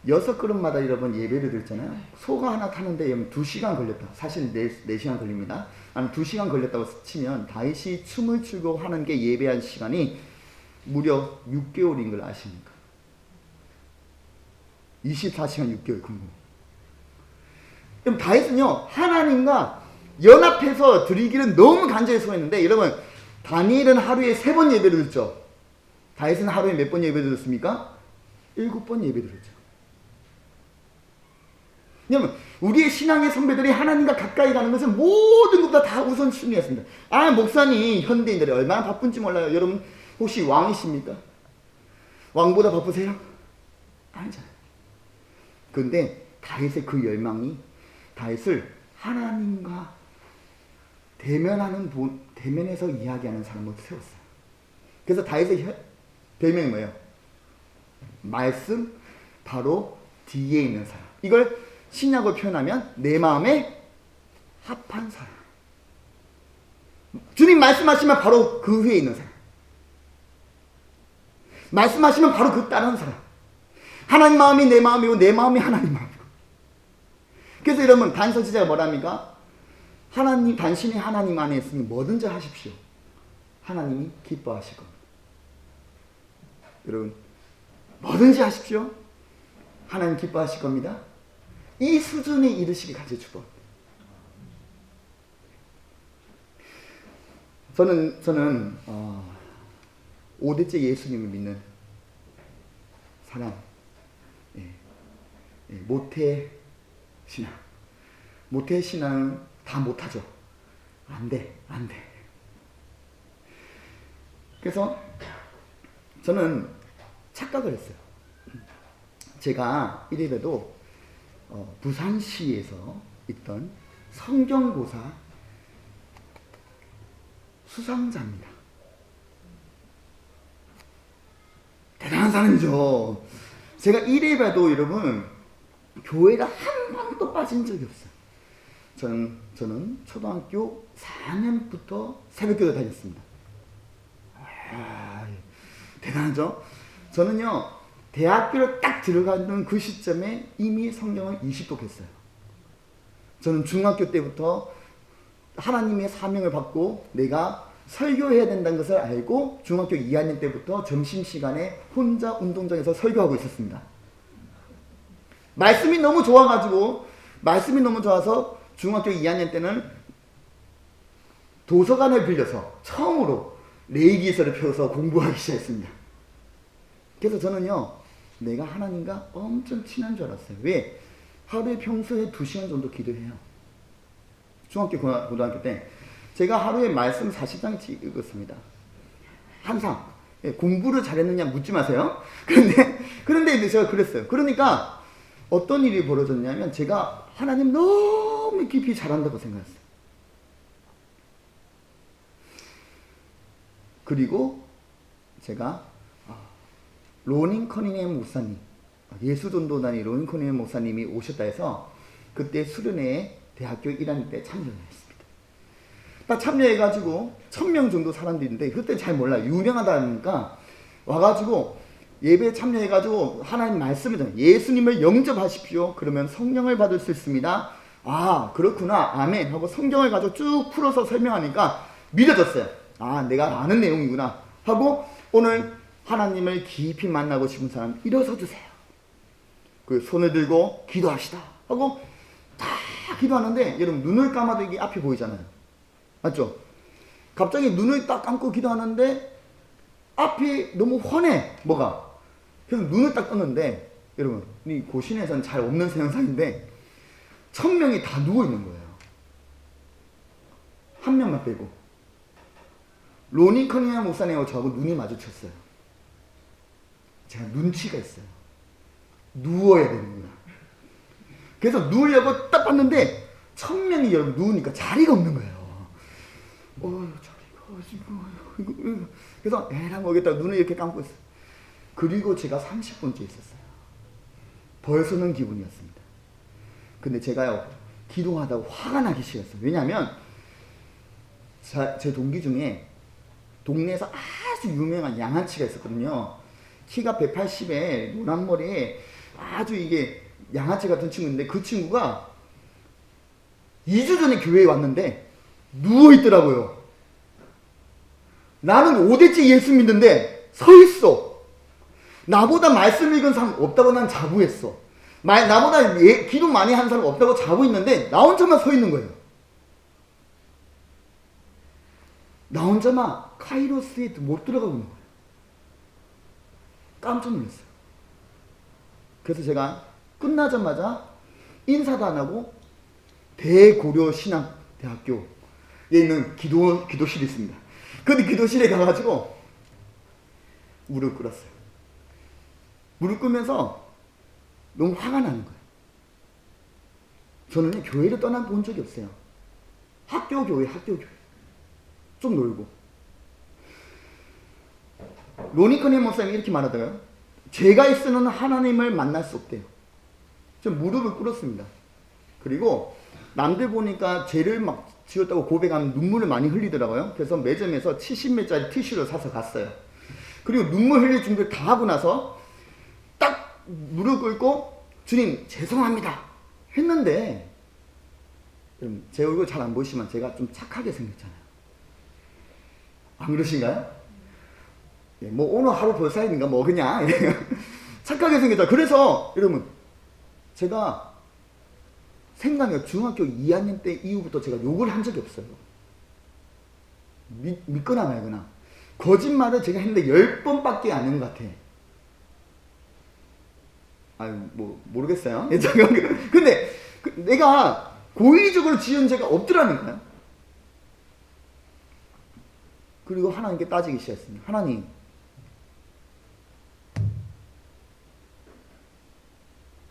6그릇마다 여러분 예배를 드렸잖아요. 소가 하나 타는데 여러분 2시간 걸렸다. 사실 4시간 걸립니다. 아니 2시간 걸렸다고 치면 다윗이 춤을 추고 하는 게 예배한 시간이 무려 6개월인 걸 아십니까? 24시간 6개월 근무. 그럼 다윗은요, 하나님과 연합해서 드리기를 너무 간절히 소원했는데, 여러분 다니엘은 하루에 3번 예배를 드렸죠. 다윗은 하루에 몇 번 예배 드렸습니까? 7번 예배 드렸죠. 왜냐면 우리의 신앙의 선배들이 하나님과 가까이 가는 것은 모든 것보다 다 우선순위였습니다. 아, 목사님 현대인들이 얼마나 바쁜지 몰라요. 여러분 혹시 왕이십니까? 왕보다 바쁘세요? 아니잖아요. 그런데 다윗의 그 열망이 다윗을 하나님과 대면에서 이야기하는 사람으로 세웠어요. 그래서 다윗의 별명이 뭐예요? 말씀 바로 뒤에 있는 사람. 이걸 신약으로 표현하면 내 마음에 합한 사람. 주님 말씀하시면 바로 그 위에 있는 사람. 말씀하시면 바로 그 따르는 사람. 하나님 마음이 내 마음이고 내 마음이 하나님 마음이고. 그래서 여러분 단서지자가 뭐랍니까? 하나님, 당신이 하나님 안에 있으니 뭐든지 하십시오. 하나님이 기뻐하실 겁니다. 여러분 뭐든지 하십시오. 하나님 기뻐하실 겁니다. 이 수준에 이르시기 간절히 축복합니다. 저는 5대째 예수님을 믿는 사람, 모태 신앙. 모태 신앙은 다 못하죠. 안 돼. 그래서 저는 착각을 했어요. 제가 이래봬도 부산시에서 있던 성경고사 수상자입니다. 대단한 사람이죠. 제가 이래봬도 여러분 교회를 한 번도 빠진 적이 없어요. 저는 초등학교 4년부터 새벽교회 다녔습니다. 대단하죠? 저는요, 대학교를 딱 들어가는 그 시점에 이미 성경을 20독 했어요. 저는 중학교 때부터 하나님의 사명을 받고 내가 설교해야 된다는 것을 알고 중학교 2학년 때부터 점심시간에 혼자 운동장에서 설교하고 있었습니다. 말씀이 너무 좋아서 중학교 2학년 때는 도서관을 빌려서 처음으로 레이기서를 펴서 공부하기 시작했습니다. 그래서 저는요, 내가 하나님과 엄청 친한 줄 알았어요. 왜? 하루에 평소에 2시간 정도 기도해요. 중학교, 고등학교 때 제가 하루에 말씀 40장씩 읽었습니다. 항상. 공부를 잘했느냐 묻지 마세요. 그런데 이제 제가 그랬어요. 그러니까 어떤 일이 벌어졌냐면 제가 하나님 너무 깊이 잘한다고 생각했어요. 그리고 제가 로닌 커닝햄 목사님, 예수전도단의 로닌 커닝햄 목사님이 오셨다 해서 그때 수련회에 대학교 1학년 때 참여했습니다. 딱 참여해가지고 1000명 정도 사람들이 있는데 그때 잘 몰라요. 유명하다니까 와가지고 예배에 참여해가지고 하나님 말씀을 전해요. 예수님을 영접하십시오. 그러면 성령을 받을 수 있습니다. 아, 그렇구나. 아멘. 하고 성경을 가지고 쭉 풀어서 설명하니까 믿어졌어요. 아, 내가 아는 내용이구나. 하고 오늘 하나님을 깊이 만나고 싶은 사람 일어서 주세요. 그 손을 들고 기도합시다 하고 다 기도하는데 여러분 눈을 감아도 이게 앞이 보이잖아요. 맞죠? 갑자기 눈을 딱 감고 기도하는데 앞이 너무 훤해. 뭐가? 그래서 눈을 딱 떴는데 여러분 이 고신에서는 잘 없는 현상인데 1000명이 다 누워 있는 거예요. 한 명만 빼고. 로니 커닝햄 목사님하고 저하고 눈이 마주쳤어요. 제가 눈치가 있어요. 누워야 되는구나. 그래서 누우려고 딱 봤는데 1000명이 여러분 누우니까 자리가 없는 거예요. 자리가 어디고. 그래서 에라 먹겠다 눈을 이렇게 감고 있어요. 그리고 제가 30분째 있었어요. 벌서는 기분이었습니다. 근데 제가요 기도하다가 화가 나기 시작했어요. 왜냐하면 제 동기 중에 동네에서 아주 유명한 양아치가 있었거든요. 키가 180에 노란 머리에 아주 이게 양아치 같은 친구인데 그 친구가 2주 전에 교회에 왔는데 누워있더라고요. 나는 5대째 예수 믿는데 서있어. 나보다 말씀 읽은 사람 없다고 난 자부했어. 나보다 기도 많이 하는 사람 없다고 자부했는데 나 혼자만 서있는 거예요. 나 혼자만 카이로스에 못 들어가고 있는 거예요. 깜짝 놀랐어요. 그래서 제가 끝나자마자 인사도 안 하고 대고려신앙대학교에 있는 기도실이 있습니다. 근데 기도실에 가가지고 무릎 꿇었어요. 무릎 꿇으면서 너무 화가 나는 거예요. 저는 교회를 떠나본 적이 없어요. 학교 교회. 좀 놀고. 로니 커닝햄 목사님이 이렇게 말하더라고요. 죄가 있으면 하나님을 만날 수 없대요. 저 무릎을 꿇었습니다. 그리고 남들 보니까 죄를 막 지었다고 고백하면 눈물을 많이 흘리더라고요. 그래서 매점에서 70매짜리 티슈를 사서 갔어요. 그리고 눈물 흘릴 준비를 다 하고 나서 딱 무릎 꿇고 주님 죄송합니다 했는데 여러분 제 얼굴 잘 안 보이시면 제가 좀 착하게 생겼잖아요. 안 그러신가요? 예, 뭐 오늘 하루 볼 사이인가 뭐 그냥 착하게 생겼다. 그래서 여러분 제가 생각해요. 중학교 2학년 때 이후부터 제가 욕을 한 적이 없어요. 믿거나 말거나. 거짓말을 제가 했는데 10번밖에 안 한 것 같아. 아유 뭐 모르겠어요. 근데 내가 고의적으로 지은 죄가 없더라는 거야. 그리고 하나님께 따지기 시작했습니다. 하나님,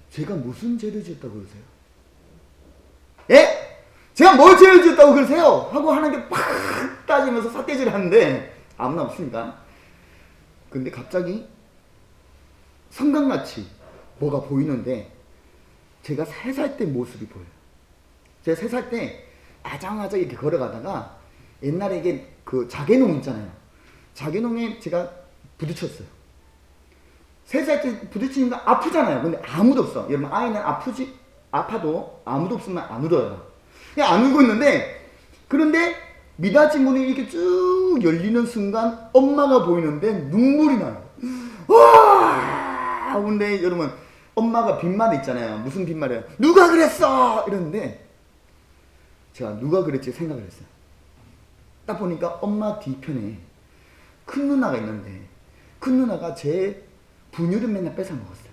제가 무슨 죄를 지었다고 그러세요? 예? 제가 뭘 죄를 지었다고 그러세요? 하고 하나님께 팍 따지면서 삿대질을 하는데 아무나 없으니까. 근데 갑자기 성강같이 뭐가 보이는데 제가 3살 때 모습이 보여요. 제가 3살 때 아장아장 이렇게 걸어가다가 옛날에 이게 그 자개농 있잖아요. 자개농에 제가 부딪혔어요. 3살 때 부딪히니까 아프잖아요. 근데 아무도 없어. 여러분 아이는 아파도 아무도 없으면 안 울어요. 그냥 안 울고 있는데 그런데 미닫이 문이 이렇게 쭉 열리는 순간 엄마가 보이는데 눈물이 나요. 와! 근데 여러분 엄마가 빈말 있잖아요. 무슨 빈말이에요? 누가 그랬어! 이러는데 제가 누가 그랬지 생각을 했어요. 딱 보니까 엄마 뒤편에 큰 누나가 있는데 큰 누나가 제 분유를 맨날 뺏어 먹었어요.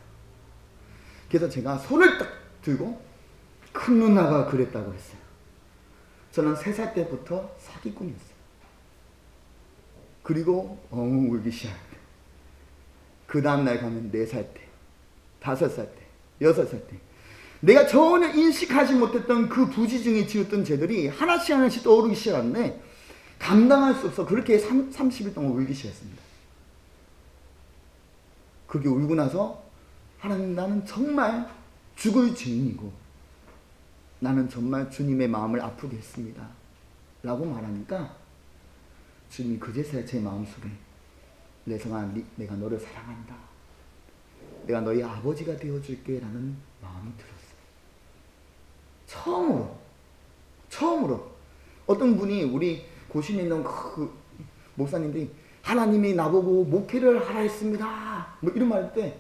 그래서 제가 손을 딱 들고 큰 누나가 그랬다고 했어요. 저는 3살 때부터 사기꾼이었어요. 그리고 엉 울기 시작했어요. 그 다음날 가면 4살 때, 5살 때, 6살 때 내가 전혀 인식하지 못했던 그 부지중에 지었던 죄들이 하나씩 떠오르기 시작하는데 감당할 수 없어 그렇게 30일 동안 울기 시작했습니다. 그렇게 울고 나서 하나님 나는 정말 죽을 죄인이고 나는 정말 주님의 마음을 아프게 했습니다 라고 말하니까 주님이 그제서야 제 마음속에 내성아 내가 너를 사랑한다. 내가 너희 아버지가 되어줄게 라는 마음이 들었어요. 처음으로 어떤 분이 우리 고신에 있는 그 목사님들이 하나님이 나보고 목회를 하라 했습니다. 뭐 이런 말 할 때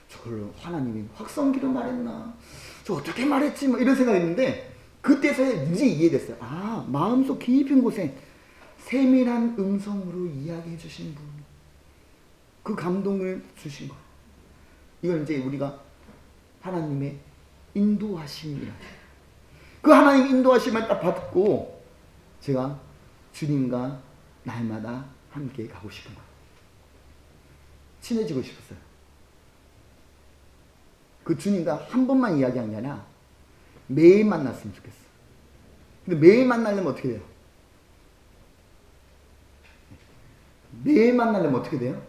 저를 하나님이 확성기로 말했나? 저 어떻게 말했지? 뭐 이런 생각했는데 그때서야 이제 이해됐어요. 아, 마음속 깊은 곳에 세밀한 음성으로 이야기해 주신 분. 그 감동을 주신 거예요. 이걸 이제 우리가 하나님의 인도하심이라. 그 하나님 인도하심을 딱 받고 제가 주님과 날마다 함께 가고 싶은 거예요. 친해지고 싶었어요. 그 주님과 한 번만 이야기한 게 아니라 매일 만났으면 좋겠어. 근데 매일 만나려면 어떻게 돼요? 매일 만나려면 어떻게 돼요?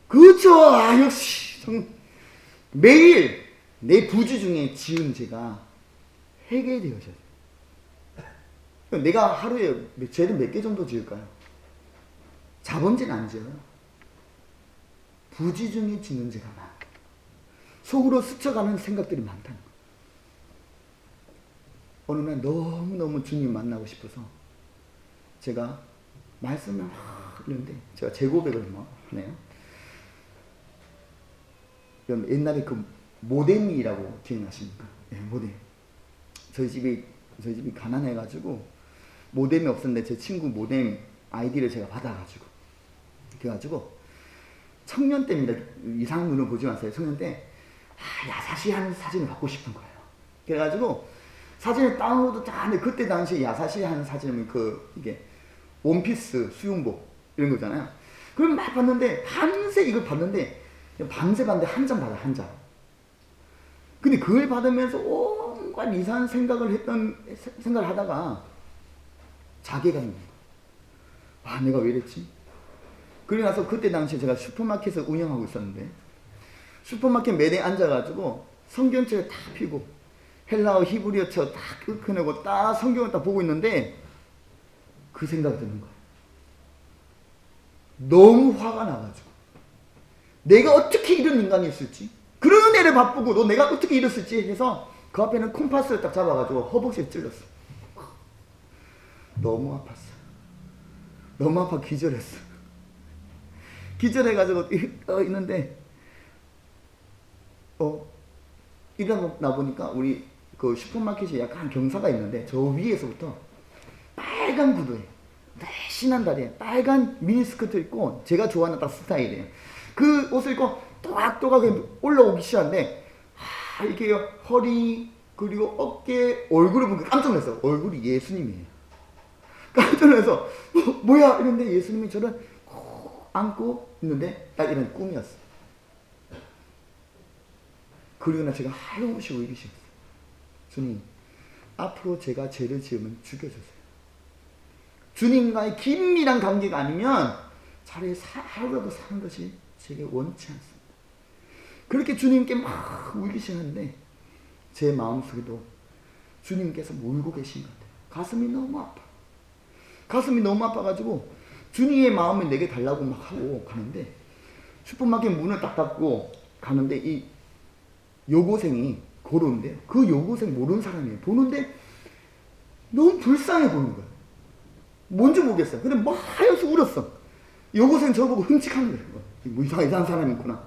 그렇죠. 아, 역시 매일 내 부주 중에 지은 죄가 회개되어져야 돼요. 내가 하루에 죄를 몇 개 정도 지을까요? 자범죄는 안 지어요. 부지 중에 지는 죄가 많아. 속으로 스쳐가는 생각들이 많다는 거예요. 어느 날 너무너무 주님 만나고 싶어서 제가 말씀을 하는데 제가 제 고백을 하네요. 옛날에 그 모뎀이라고 기억나십니까? 네, 모뎀. 저희 집이 가난해가지고 모뎀이 없었는데 제 친구 모뎀 아이디를 제가 받아가지고 그래가지고 청년 때입니다. 이상한 눈을 보지 마세요. 청년 때 야사시한 사진을 갖고 싶은 거예요. 그래가지고 사진을 다운로드 다 하는데 그때 당시에 야사시한 사진은 이게 원피스 수영복 이런 거잖아요. 그럼 막 봤는데 밤새 이걸 봤는데 밤새 봤는데 한 장 받아 한 장. 근데 그걸 받으면서 온갖 이상한 생각을 하다가 자괴감이 온 거야. 내가 왜 이랬지? 그러고 나서 그때 당시에 제가 슈퍼마켓을 운영하고 있었는데 슈퍼마켓 매대에 앉아가지고 성경책을 다 펴고 헬라어 히브리어처 다 끄내고 딱 성경을 딱 보고 있는데 그 생각이 드는 거야. 너무 화가 나가지고 내가 어떻게 이런 인간이 있을지, 그러는 애를 바쁘고 내가 어떻게 이랬을지 해서 그 앞에는 콤파스를 딱 잡아가지고 허벅지에 찔렀어. 너무 아팠어. 너무 아파 기절했어. 기절해가지고 있는데 일어나 보니까 우리 그 슈퍼마켓에 약간 경사가 있는데 저 위에서부터 빨간 구두에 날씬한 다리에 빨간 미니스커트 입고 제가 좋아하는 딱 스타일이에요. 그 옷을 입고 또각또각 올라오기 시작하는데 이게 허리 그리고 어깨 얼굴을 보니까 깜짝 놀랐어요. 얼굴이 예수님이에요. 깜짝 놀라서 뭐야 이런데 예수님이 저를 안고 있는데 딱 이런 꿈이었어. 그리고 나 제가 하염없이 울기 시작했어요. 주님, 앞으로 제가 죄를 지으면 죽여주세요. 주님과의 긴밀한 관계가 아니면 차라리 하루라도 사는 것이 제게 원치 않습니다. 그렇게 주님께 막 울기 시작하는데 제 마음속에도 주님께서 울고 계신 것 같아요. 가슴이 너무 아파. 가슴이 너무 아파가지고 주님의 마음을 내게 달라고 막 하고 가는데 슈퍼마켓 문을 딱 닫고 가는데 이 여고생이 걸어오는데 그 여고생 모르는 사람이에요. 보는데 너무 불쌍해 보이는 거예요. 뭔지 모르겠어요. 근데 막 하여서 울었어. 여고생 저보고 흠칫하는 거예요. 뭐 이상한 사람이 있구나.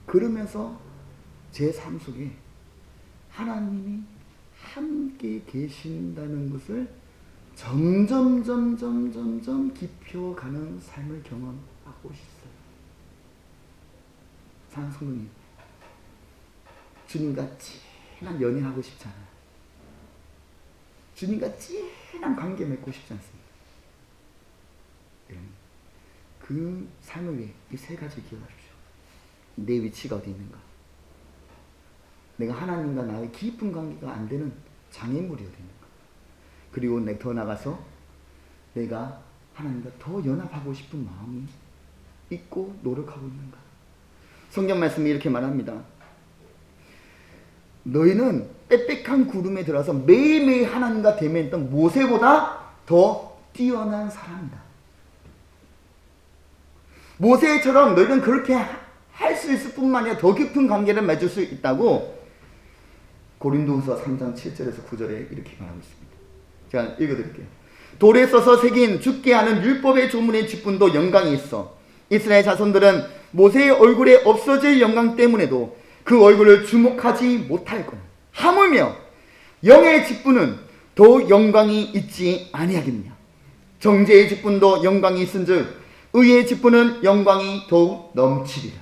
그러면서 제 삶 속에 하나님이 함께 계신다는 것을 점점 깊혀가는 삶을 경험하고 싶어요. 사랑하는 성도님, 주님과 진한 연애하고 싶지 않아요. 주님과 진한 관계 맺고 싶지 않습니다. 그 삶을 위해 이 세 가지 기억하십시오. 내 위치가 어디 있는가? 내가 하나님과 나의 깊은 관계가 안 되는 장애물이 어디 있는가? 그리고 더 나가서 내가 하나님과 더 연합하고 싶은 마음이 있고 노력하고 있는가? 성경 말씀이 이렇게 말합니다. 너희는 빽빽한 구름에 들어서 매일매일 하나님과 대면했던 모세보다 더 뛰어난 사람이다. 모세처럼 너희는 그렇게 할 수 있을 뿐만 아니라 더 깊은 관계를 맺을 수 있다고 고린도후서 3장 7절에서 9절에 이렇게 말하고 있습니다. 제가 읽어드릴게요. 돌에 써서 새긴 죽게 하는 율법의 조문의 직분도 영광이 있어. 이스라엘 자손들은 모세의 얼굴에 없어질 영광 때문에도 그 얼굴을 주목하지 못할 거야. 하물며 영의 직분은 더욱 영광이 있지 아니하겠느냐. 정죄의 직분도 영광이 있은즉 의의 직분은 영광이 더욱 넘치리라.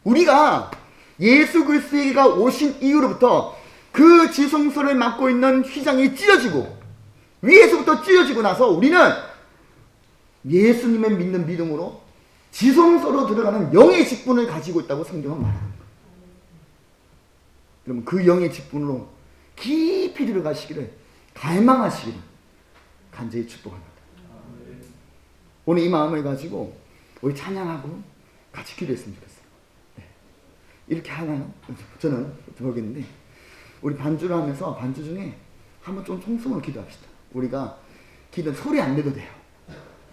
우리가 예수 그리스도가 오신 이후로부터 그 지성소를 맡고 있는 휘장이 찢어지고 위에서부터 찢어지고 나서 우리는 예수님을 믿는 믿음으로 지성소로 들어가는 영의 직분을 가지고 있다고 성경은 말합니다. 그러면 그 영의 직분으로 깊이 들어가시기를 갈망하시기를 간절히 축복합니다. 오늘 이 마음을 가지고 우리 찬양하고 같이 기도했으면 좋겠어요. 네. 이렇게 하나요? 저는 모르겠는데 우리 반주를 하면서 반주 중에 한번 좀 통성으로 기도합시다. 우리가 기도 소리 안 내도 돼요.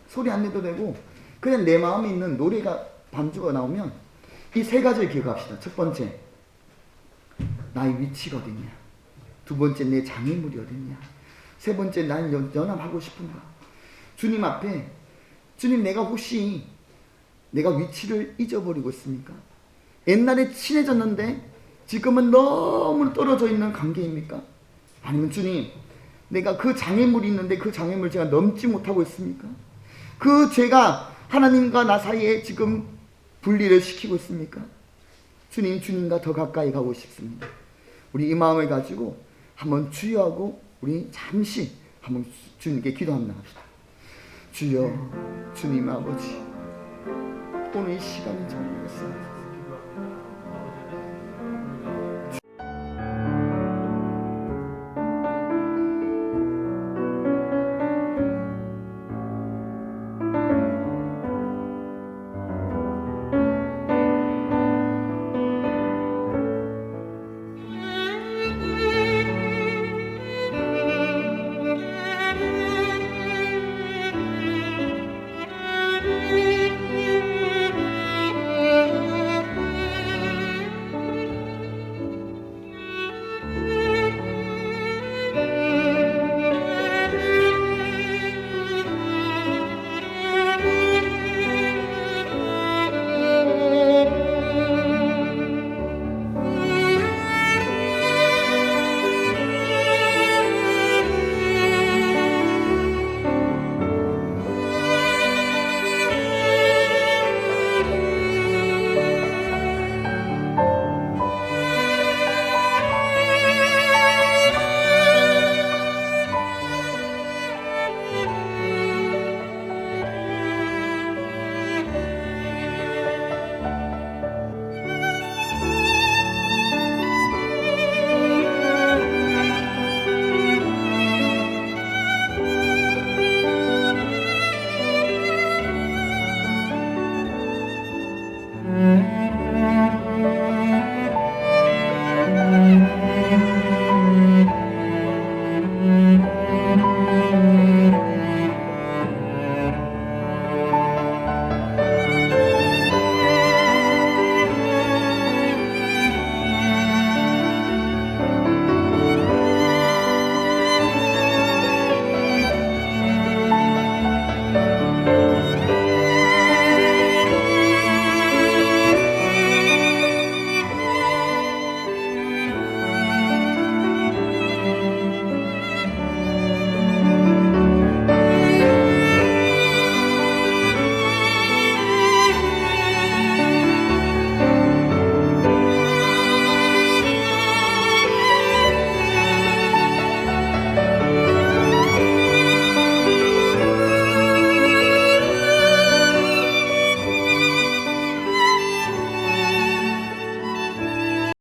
소리 안 내도 되고 그냥 내 마음에 있는 노래가 반주가 나오면 이 세 가지를 기억합시다. 첫 번째, 나의 위치가 어딨냐. 두 번째, 내 장애물이 어딨냐. 세 번째, 난 연합하고 싶은가. 주님 앞에, 주님, 내가 혹시 내가 위치를 잊어버리고 있습니까? 옛날에 친해졌는데 지금은 너무 떨어져 있는 관계입니까? 아니면 주님, 내가 그 장애물이 있는데 그 장애물 제가 넘지 못하고 있습니까? 그 죄가 하나님과 나 사이에 지금 분리를 시키고 있습니까? 주님, 주님과 더 가까이 가고 싶습니다. 우리 이 마음을 가지고 한번 주여하고 우리 잠시 한번 주님께 기도합니다. 주여, 주님 아버지, 오늘 이 시간이 정말